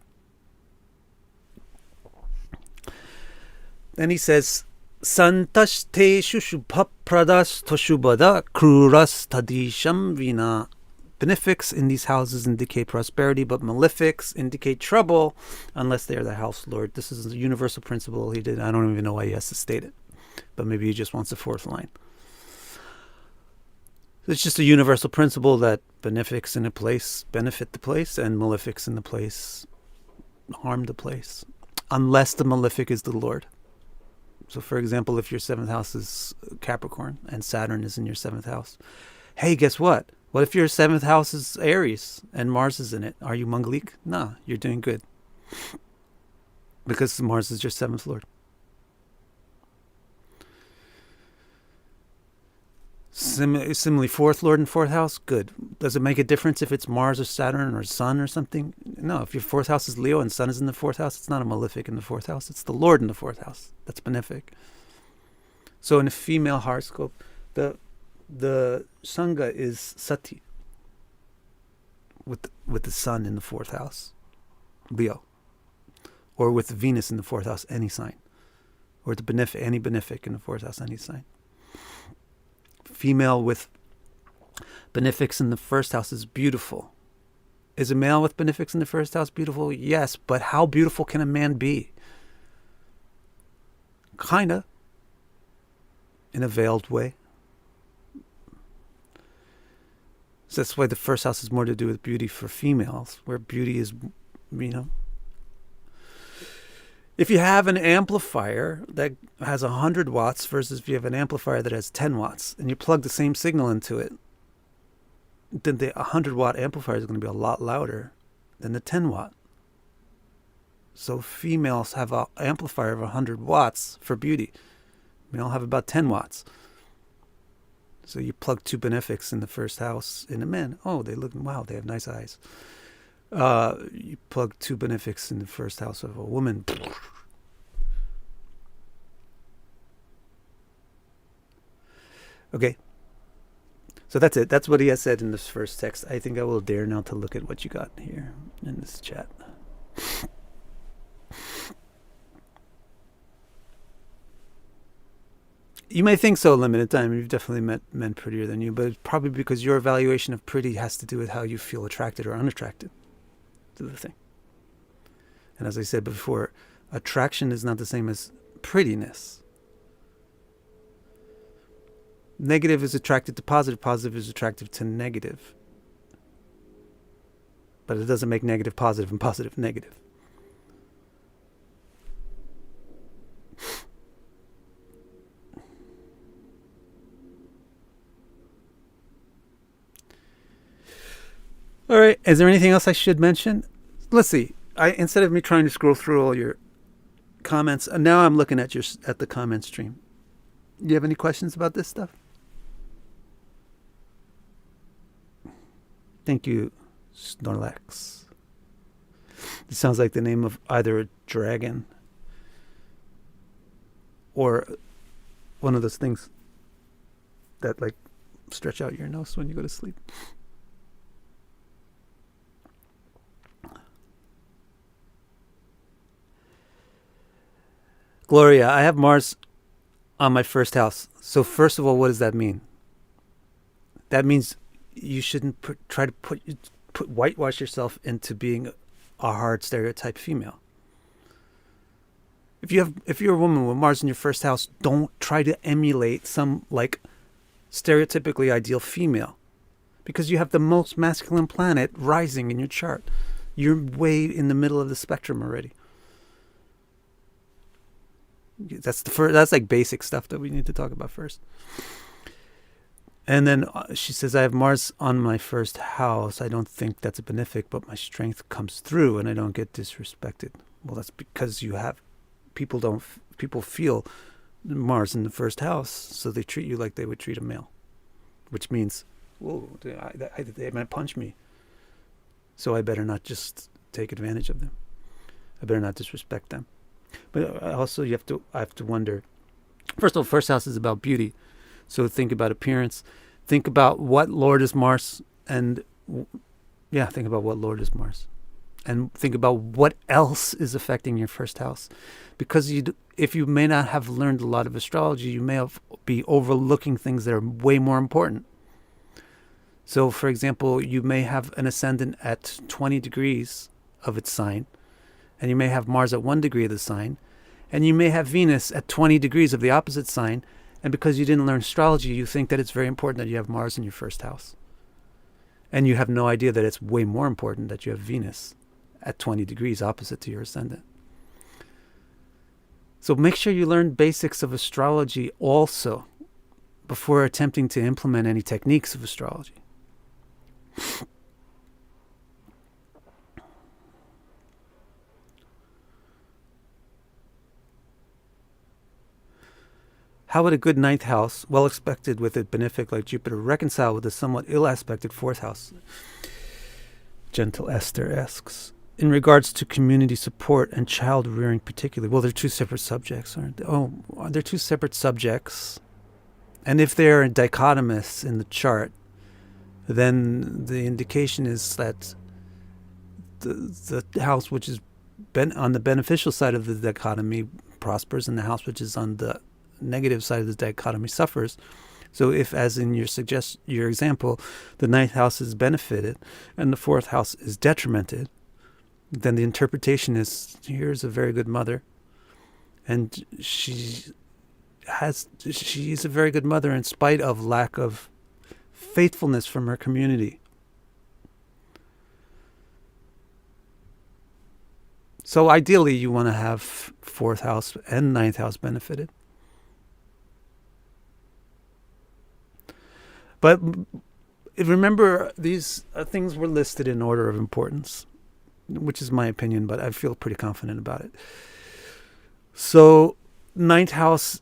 Then he says, Santasteshu shubhapradas toshubhada kruras tadisham vina. Benefics in these houses indicate prosperity, but malefics indicate trouble unless they are the house lord. This is a universal principle he did. I don't even know why he has to state it, but maybe he just wants the fourth line. It's just a universal principle that benefics in a place benefit the place, and malefics in the place harm the place, unless the malefic is the Lord. So, for example, if your 7th house is Capricorn and Saturn is in your 7th house, hey, guess what? What if your 7th house is Aries and Mars is in it? Are you Mangalik? No, you're doing good. Because Mars is your 7th Lord. Similarly, 4th Lord and 4th house, good. Does it make a difference if it's Mars or Saturn or Sun or something? No, if your 4th house is Leo and Sun is in the 4th house, it's not a malefic in the 4th house. It's the Lord in the 4th house. That's benefic. So in a female horoscope, the Sangha is Sati with the Sun in the 4th house, Leo. Or with Venus in the 4th house, any sign. Or any benefic in the 4th house, any sign. Female with benefics in the 1st house is beautiful. Is a male with benefics in the 1st house beautiful? Yes, but how beautiful can a man be? Kinda. In a veiled way. So that's why the 1st house is more to do with beauty for females, where beauty is, if you have an amplifier that has 100 watts versus if you have an amplifier that has 10 watts and you plug the same signal into it, then the 100-watt amplifier is going to be a lot louder than the 10-watt. So females have an amplifier of 100 watts for beauty. Male have about 10 watts. So you plug 2 benefics in the 1st house in a man. Oh, they have nice eyes. You plug 2 benefics in the 1st house of a woman. Okay. So that's it. That's what he has said in this first text. I think I will dare now to look at what you got here in this chat. You may think so, limited time. You've definitely met men prettier than you, but it's probably because your evaluation of pretty has to do with how you feel attracted or unattracted to the thing. And as I said before, attraction is not the same as prettiness. Negative is attracted to positive. Positive is attracted to negative. But it doesn't make negative positive and positive negative. All right. Is there anything else I should mention? Let's see. Instead of me trying to scroll through all your comments, now I'm looking at the comment stream. Do you have any questions about this stuff? Thank you, Snorlax. It sounds like the name of either a dragon or one of those things that like stretch out your nose when you go to sleep. Gloria, I have Mars on my 1st house. So first of all, what does that mean? That means you shouldn't try to whitewash yourself into being a hard stereotype female. If you're a woman with Mars in your 1st house, don't try to emulate some like stereotypically ideal female, because you have the most masculine planet rising in your chart. You're way in the middle of the spectrum already. That's like basic stuff that we need to talk about first. And then she says, I have Mars on my 1st house. I don't think that's a benefic, but my strength comes through and I don't get disrespected. Well, that's because people feel Mars in the 1st house, so they treat you like they would treat a male, which means, whoa, they might punch me. So I better not just take advantage of them. I better not disrespect them. But also I have to wonder, first of all, 1st house is about beauty. So think about appearance. Think about what Lord is Mars. And think about what Lord is Mars. And think about what else is affecting your 1st house. Because if you may not have learned a lot of astrology, you may be overlooking things that are way more important. So, for example, you may have an ascendant at 20 degrees of its sign. And you may have Mars at 1 degree of the sign. And you may have Venus at 20 degrees of the opposite sign. And because you didn't learn astrology, you think that it's very important that you have Mars in your first house. And you have no idea that it's way more important that you have Venus at 20 degrees opposite to your ascendant. So make sure you learn basics of astrology also before attempting to implement any techniques of astrology. How would a good ninth house, well expected with a benefic like Jupiter, reconcile with a somewhat ill-aspected fourth house? Gentle Esther asks. In regards to community support and child rearing particularly, well, they're two separate subjects, aren't they? Oh, they're two separate subjects. And if they're dichotomous in the chart, then the indication is that the house which is on the beneficial side of the dichotomy prospers, and the house which is on the negative side of the dichotomy suffers. So if, as in your example, the ninth house is benefited and the fourth house is detrimented, then the interpretation is, here's a very good mother, and she's a very good mother in spite of lack of faithfulness from her community. So ideally you want to have fourth house and ninth house benefited. But remember, these things were listed in order of importance, which is my opinion, but I feel pretty confident about it. So ninth house,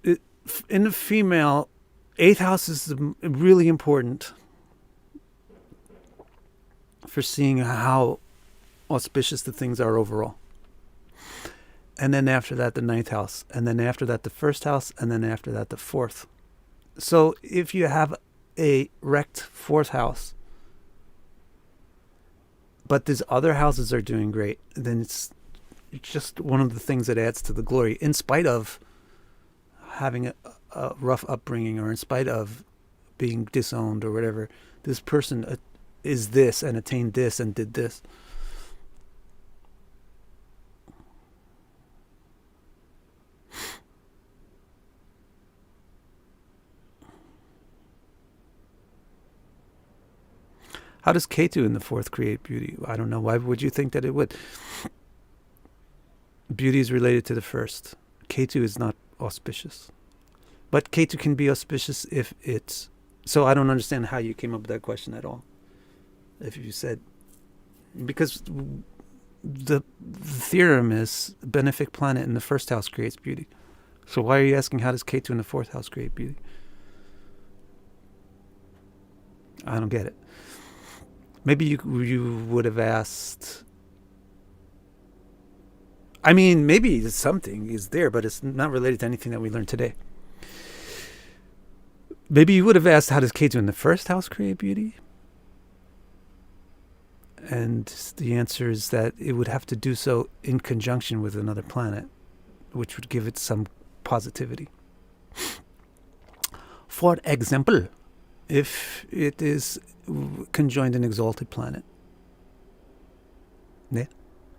in the female, eighth house is really important for seeing how auspicious the things are overall. And then after that, the ninth house. And then after that, the first house. And then after that, the fourth. So if you have a wrecked fourth house, but these other houses are doing great, then it's just one of the things that adds to the glory, in spite of having a rough upbringing, or in spite of being disowned or whatever. This person is this and attained this and did this. How does Ketu in the fourth create beauty? I don't know. Why would you think that it would? Beauty is related to the first. Ketu is not auspicious. But Ketu can be auspicious if it's... So I don't understand how you came up with that question at all. If you said... Because the theorem is benefic planet in the first house creates beauty. So why are you asking how does Ketu in the fourth house create beauty? I don't get it. Maybe you would have asked... I mean, maybe something is there, but it's not related to anything that we learned today. Maybe you would have asked, how does Ketu in the first house create beauty? And the answer is that it would have to do so in conjunction with another planet, which would give it some positivity. For example, if it is conjoined an exalted planet,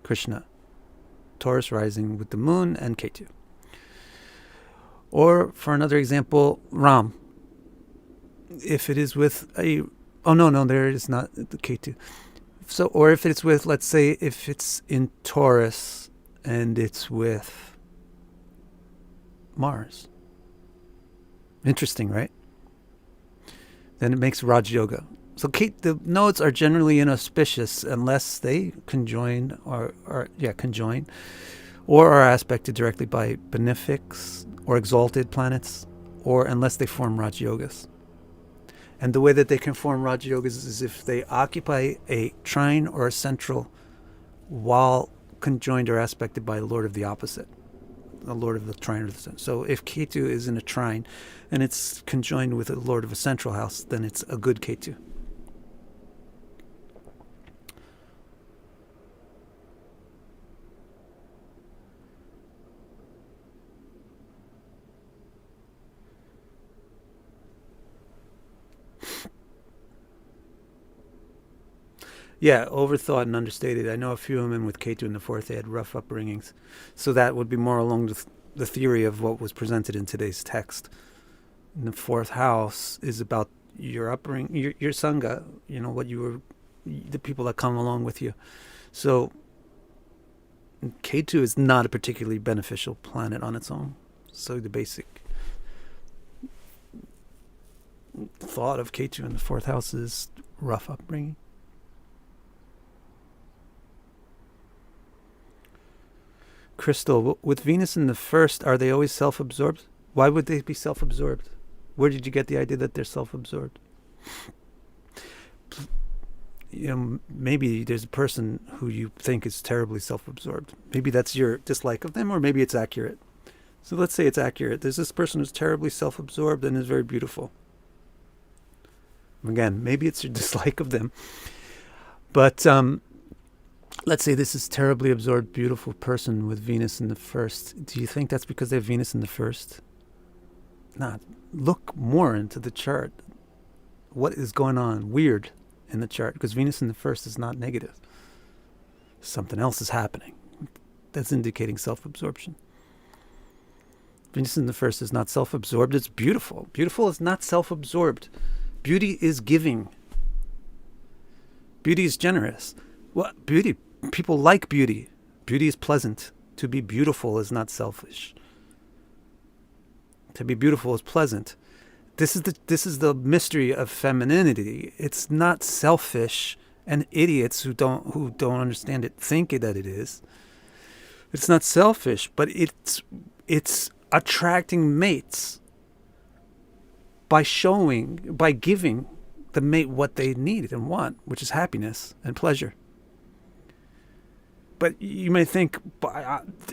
Krishna, Taurus rising with the moon and Ketu. Or for another example, Ram, if it is with a... Oh, no, there is not the Ketu. So, or if it's with, let's say, if it's in Taurus and it's with Mars. Interesting, right? Then it makes Raj Yoga. So the nodes are generally inauspicious unless they conjoin or are aspected directly by benefics or exalted planets, or unless they form Raj Yogas. And the way that they can form Raj Yogas is if they occupy a trine or a central while conjoined or aspected by the Lord of the opposite, the Lord of the trine or the central. So if Ketu is in a trine and it's conjoined with a Lord of a central house, then it's a good Ketu. Yeah, overthought and understated. I know a few women with Ketu in the fourth, they had rough upbringings. So that would be more along the theory of what was presented in today's text. And the fourth house is about your upbringing, your sangha, what you were, the people that come along with you. So Ketu is not a particularly beneficial planet on its own. So the basic thought of Ketu in the fourth house is rough upbringing. Crystal, with Venus in the first, are they always self-absorbed? Why would they be self-absorbed? Where did you get the idea that they're self-absorbed? Maybe there's a person who you think is terribly self-absorbed. Maybe that's your dislike of them, or maybe it's accurate. So let's say it's accurate. There's this person who's terribly self-absorbed and is very beautiful. Again, maybe it's your dislike of them. But let's say this is terribly absorbed, beautiful person with Venus in the first. Do you think that's because they have Venus in the first? Nah, look more into the chart. What is going on weird in the chart? Because Venus in the first is not negative. Something else is happening. That's indicating self-absorption. Venus in the first is not self-absorbed. It's beautiful. Beautiful is not self-absorbed. Beauty is giving. Beauty is generous. Well, beauty. People like beauty. Beauty is pleasant. To be beautiful is not selfish. To be beautiful is pleasant. This is the mystery of femininity. It's not selfish, and idiots who don't understand it think that it is. It's not selfish, but it's attracting mates by giving the mate what they need and want, which is happiness and pleasure. But you may think,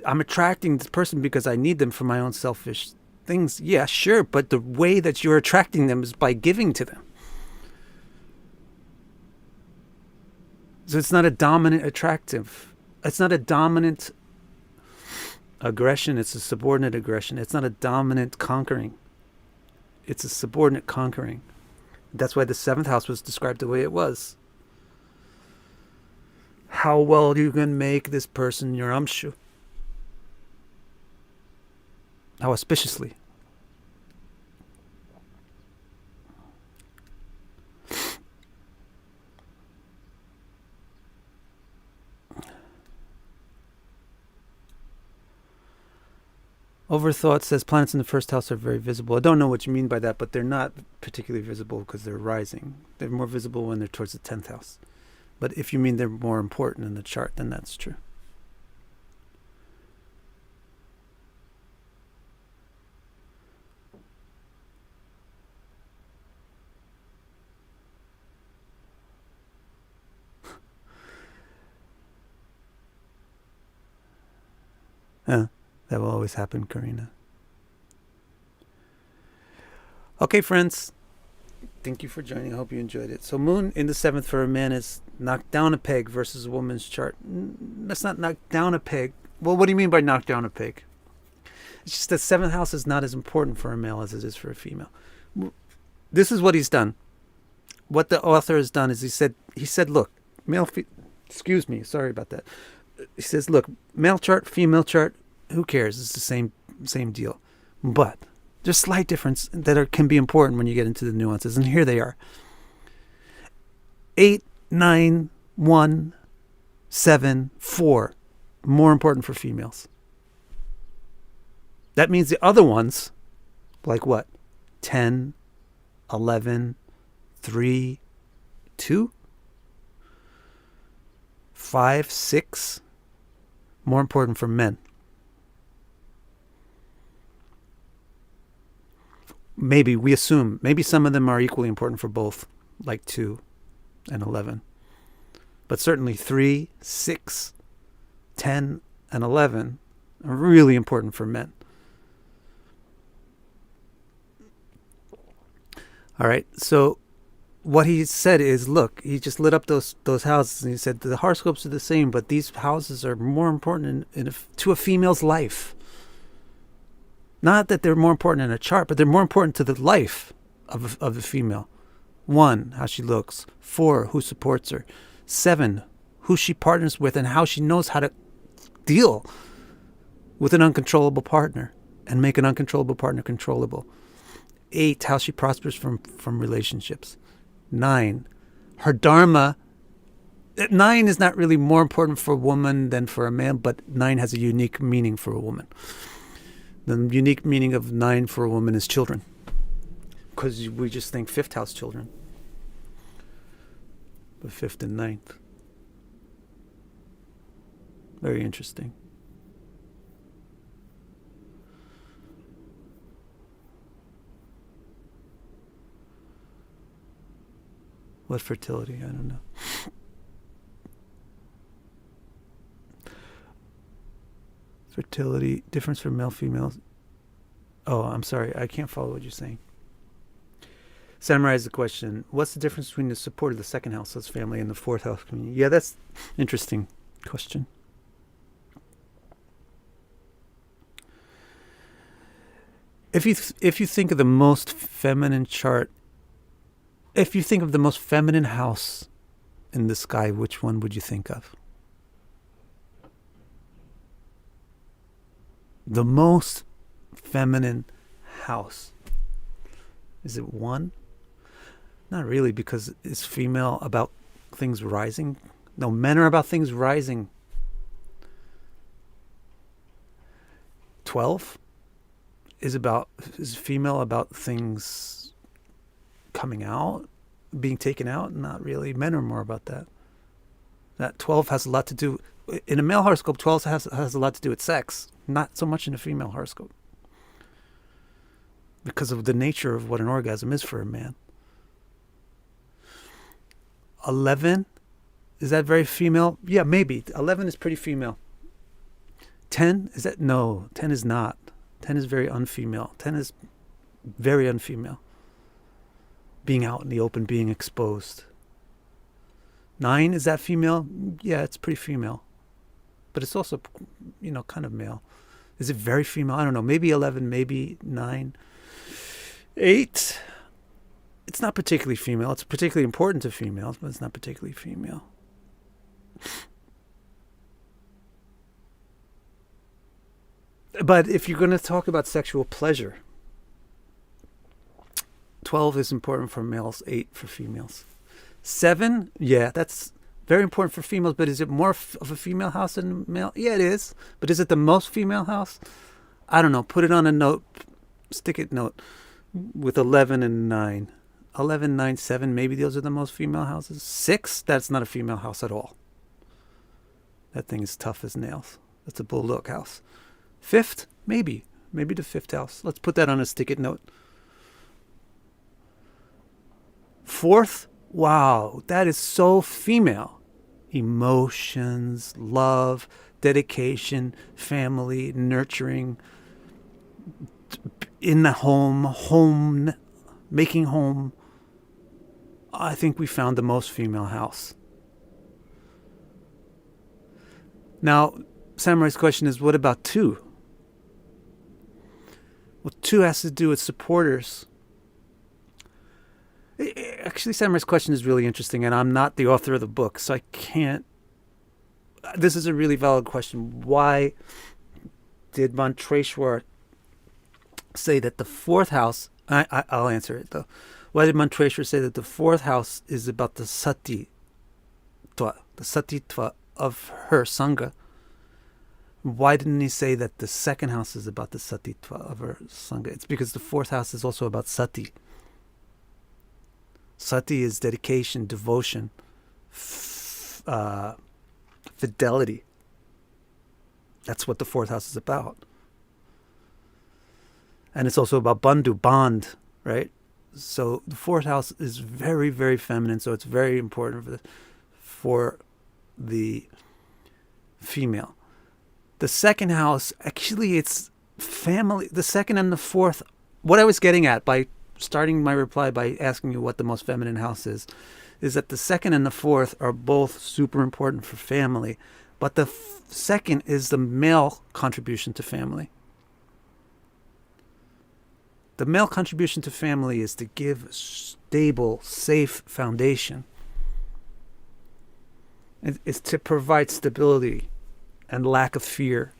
I'm attracting this person because I need them for my own selfish things. Yeah, sure, but the way that you're attracting them is by giving to them. So it's not a dominant attractive. It's not a dominant aggression. It's a subordinate aggression. It's not a dominant conquering. It's a subordinate conquering. That's why the seventh house was described the way it was. How well you can make this person your amshu. How auspiciously. Overthought says planets in the first house are very visible. I don't know what you mean by that, but they're not particularly visible because they're rising. They're more visible when they're towards the 10th house. But if you mean they're more important in the chart, then that's true. That will always happen, Karina. Okay, friends. Thank you for joining. I hope you enjoyed it. So Moon in the 7th for a man is knocked down a peg versus a woman's chart. That's not knocked down a peg. Well, what do you mean by knocked down a peg? It's just that 7th house is not as important for a male as it is for a female. This is what he's done. What the author has done is he said, look, excuse me, sorry about that. He says, look, male chart, female chart, who cares? It's the same deal. But there's slight difference that can be important when you get into the nuances. And here they are. 8, 9, 1, 7, 4. More important for females. That means the other ones, like what? 10, 11, 3, 2, 5, 6. More important for men. Maybe we assume, maybe some of them are equally important for both, like 2 and 11. But certainly 3, 6, 10, and 11 are really important for men. All right, so what he said is, look, he just lit up those houses and he said the horoscopes are the same, but these houses are more important to a female's life. Not that they're more important in a chart, but they're more important to the life of the female. 1, how she looks. 4, who supports her. 7, who she partners with and how she knows how to deal with an uncontrollable partner and make an uncontrollable partner controllable. 8, how she prospers from relationships. 9, her dharma. 9 is not really more important for a woman than for a man, but 9 has a unique meaning for a woman. The unique meaning of 9 for a woman is children, because we just think 5th house children, but 5th and 9th. Very interesting. What fertility? I don't know. Fertility, difference for male, females. Oh, I'm sorry. I can't follow what you're saying. Summarize the question. What's the difference between the support of the 2nd house as family and the 4th house community? Yeah, that's interesting question. If you think of the most feminine chart, if you think of the most feminine house in the sky, which one would you think of? The most feminine house. Is it 1? Not really, because is female about things rising? No, men are about things rising. 12 is female about things coming out, being taken out? Not really. Men are more about that. That 12 has a lot to do, in a male horoscope, 12 has a lot to do with sex, not so much in a female horoscope, because of the nature of what an orgasm is for a man. 11, is that very female? Yeah, maybe. 11 is pretty female. 10, is that? No, 10 is not. 10 is very unfemale. 10 is very unfemale. Being out in the open, being exposed. 9, is that female? Yeah, it's pretty female. But it's also, kind of male. Is it very female? I don't know. Maybe 11, maybe 9. 8, it's not particularly female. It's particularly important to females, but it's not particularly female. But if you're going to talk about sexual pleasure, 12 is important for males, 8 for females. 7, yeah, that's very important for females, but is it more of a female house than male? Yeah, it is. But is it the most female house? I don't know. Put it on a note, stick-it note with 11 and 9. 11, 9, 7, maybe those are the most female houses. 6, that's not a female house at all. That thing is tough as nails. That's a bulldog house. 5th, maybe the 5th house. Let's put that on a stick-it note. 4th, wow, that is so female. Emotions, love, dedication, family, nurturing, in the home, making home. I think we found the most female house. Now, Samurai's question is, what about 2? Well, 2 has to do with supporters. Actually, Samurai's question is really interesting, and I'm not the author of the book, so I can't. This is a really valid question. Why did Montreshwar say that the 4th house? I'll answer it though. Why did Montreshwar say that the 4th house is about the sati tva of her sangha? Why didn't he say that the 2nd house is about the satitva of her sangha? It's because the 4th house is also about sati. Sati is dedication, devotion, fidelity. That's what the 4th house is about. And it's also about bandhu, bond, right? So the 4th house is very, very feminine, so it's very important for the female. The 2nd house, actually, it's family. The 2nd and the 4th, what I was getting at by starting my reply by asking you what the most feminine house is that the 2nd and the 4th are both super important for family, but the 2nd is the male contribution to family. The male contribution to family is to give stable, safe foundation. It's to provide stability and lack of fear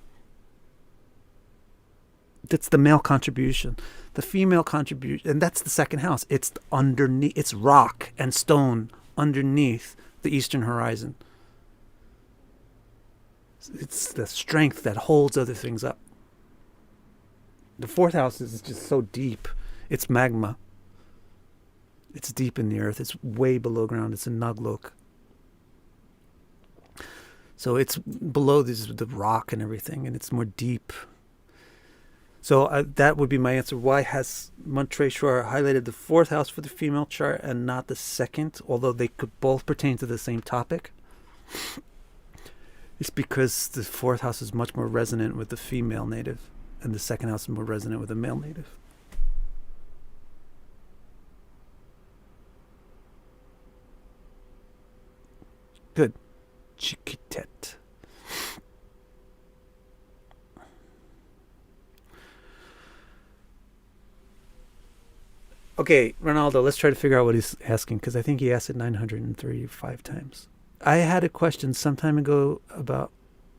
That's the male contribution. The female contribution, and that's the second house. It's underneath, it's rock and stone underneath the eastern horizon. It's the strength that holds other things up. The fourth house is just so deep. It's magma. It's deep in the earth. It's way below ground. It's a naglok. So it's below the rock and everything, and it's more deep. So that would be my answer. Why has Mantreshwar highlighted the fourth house for the female chart and not the second, although they could both pertain to the same topic? It's because the fourth house is much more resonant with the female native, and the second house is more resonant with the male native. Good. Chikitet. Okay, Ronaldo, let's try to figure out what he's asking, because I think he asked it 935 times. I had a question some time ago about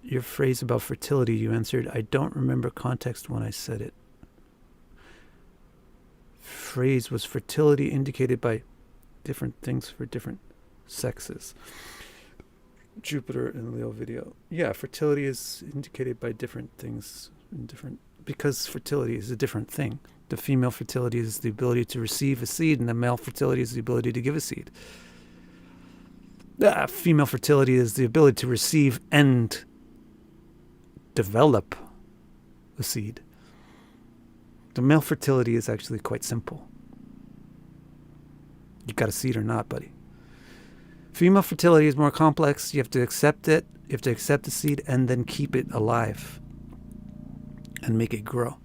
your phrase about fertility. You answered, I don't remember context when I said it. Phrase was fertility indicated by different things for different sexes. Jupiter in Leo video. Yeah, fertility is indicated by different things in different, because fertility is a different thing. The female fertility is the ability to receive a seed, and the male fertility is the ability to give a seed. Female fertility is the ability to receive and develop a seed. The male fertility is actually quite simple. You got a seed or not, buddy. Female fertility is more complex. You have to accept it. You have to accept the seed and then keep it alive and make it grow.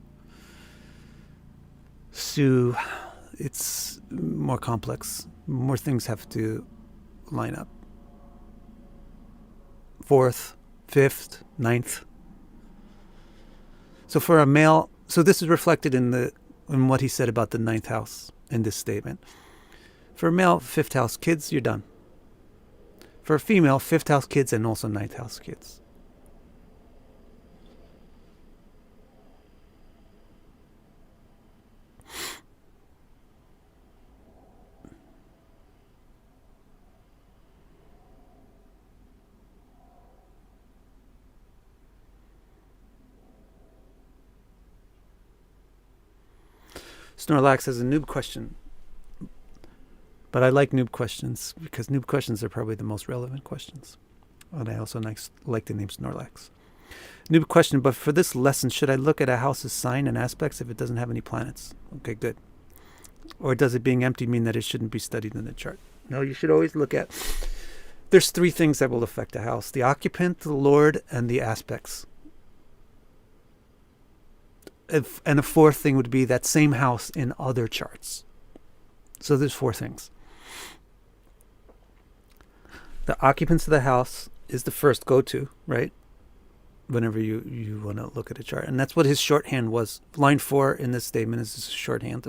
So it's more complex. More things have to line up. Fourth, fifth, ninth. So for a male, so this is reflected in what he said about the ninth house in this statement. For a male, fifth house kids, you're done. For a female, fifth house kids and also ninth house kids. Snorlax has a noob question. But I like noob questions because noob questions are probably the most relevant questions. And I also like the name Snorlax. Noob question, but for this lesson, should I look at a house's sign and aspects if it doesn't have any planets? Okay, good. Or does it being empty mean that it shouldn't be studied in the chart? No, you should always look at... There's three things that will affect a house. The occupant, the lord, and the aspects. And a fourth thing would be that same house in other charts. So there's four things. The occupants of the house is the first go-to, right? Whenever you want to look at a chart. And that's what his shorthand was. Line 4 in this statement is his shorthand.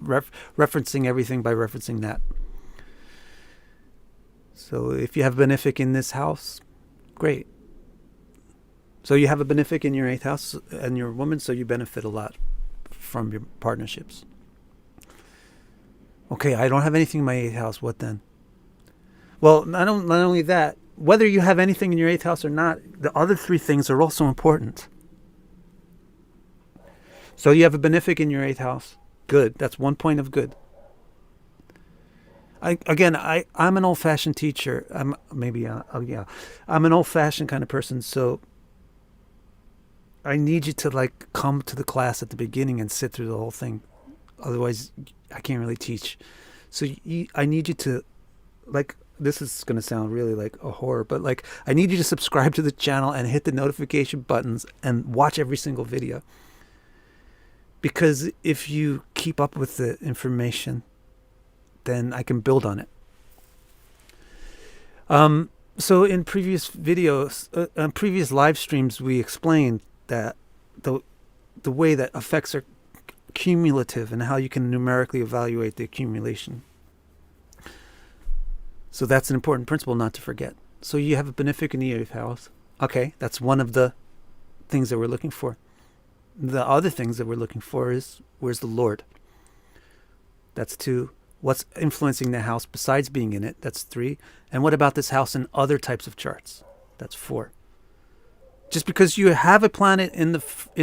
Referencing everything by referencing that. So if you have a benefic in this house, great. So you have a benefic in your 8th house and you're a woman, so you benefit a lot from your partnerships. Okay, I don't have anything in my 8th house. What then? Well, not only that, whether you have anything in your 8th house or not, the other three things are also important. So you have a benefic in your 8th house. Good. That's one point of good. I'm an old-fashioned teacher. I'm an old-fashioned kind of person. So I need you to come to the class at the beginning and sit through the whole thing. Otherwise, I can't really teach. So I need you to, this is going to sound really like a horror, but I need you to subscribe to the channel and hit the notification buttons and watch every single video. Because if you keep up with the information, then I can build on it. So in previous videos, previous live streams, we explained that the way that effects are cumulative and how you can numerically evaluate the accumulation. So that's an important principle not to forget. So you have a benefic in the 8th house. Okay, that's one of the things that we're looking for. The other things that we're looking for is, where's the Lord? That's 2. What's influencing the house besides being in it? That's 3. And what about this house in other types of charts? That's 4. Just because you have a planet in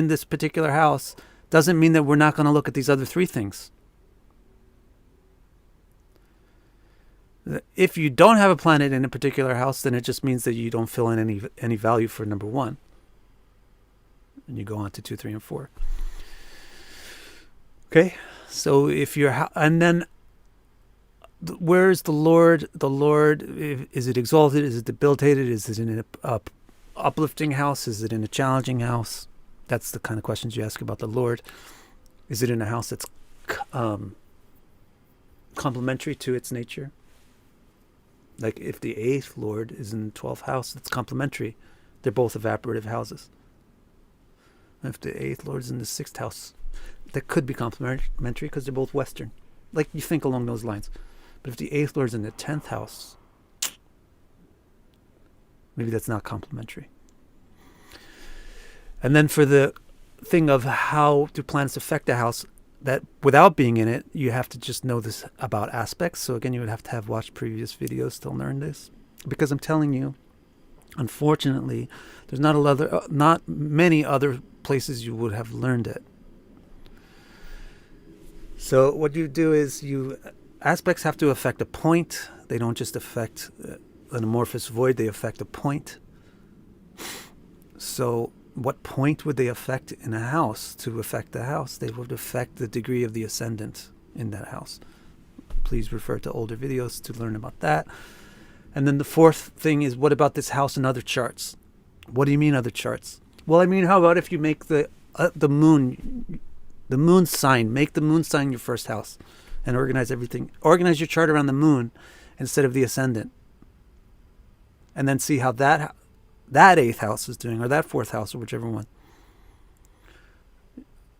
this particular house doesn't mean that we're not going to look at these other 3 things. If you don't have a planet in a particular house, then it just means that you don't fill in any value for number 1. And you go on to 2, 3, and 4. Okay, so if you're, and then where's the Lord? The Lord, is it exalted? Is it debilitated? Is it in a uplifting house? Is it in a challenging house? That's the kind of questions you ask about the Lord. Is it in a house that's complementary to its nature? Like if the 8th Lord is in the 12th house, it's complementary. They're both evaporative houses. If the 8th Lord is in the 6th house, that could be complementary because they're both Western. Like you think along those lines. But if the 8th Lord is in the 10th house, maybe that's not complementary. And then for the thing of how do planets affect a house, that without being in it, you have to just know this about aspects. So again, you would have to have watched previous videos to learn this. Because I'm telling you, unfortunately, there's not many other places you would have learned it. So what you do is aspects have to affect a point. They don't just affect an amorphous void, they affect a point. So what point would they affect in a house to affect the house? They would affect the degree of the ascendant in that house. Please refer to older videos to learn about that. And then the 4th thing is, what about this house and other charts? What do you mean other charts? Well, I mean, how about if you make the moon sign, make the moon sign your first house and organize everything. Organize your chart around the moon instead of the ascendant. And then see how that 8th house is doing, or that 4th house, or whichever one.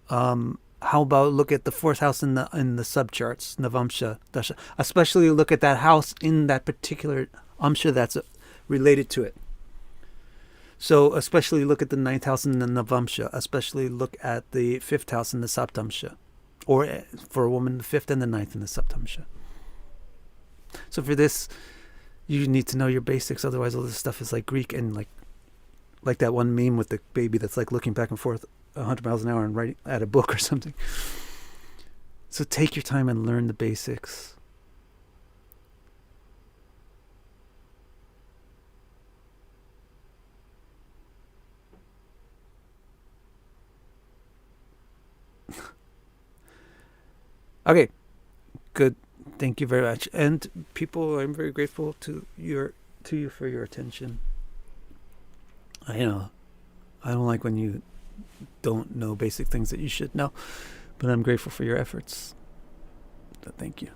How about look at the 4th house in the subcharts, Navamsha, Dasha. Especially look at that house in that particular Amsha that's related to it. So especially look at the 9th house in the Navamsha. Especially look at the 5th house in the Saptamsha. Or for a woman, the 5th and the 9th in the Saptamsha. So for this, you need to know your basics. Otherwise, all this stuff is like Greek and like that one meme with the baby that's like looking back and forth 100 miles an hour and writing at a book or something. So take your time and learn the basics. Okay, good. Thank you very much. And people, I'm very grateful to you for your attention. I don't like when you don't know basic things that you should know, but I'm grateful for your efforts. So thank you.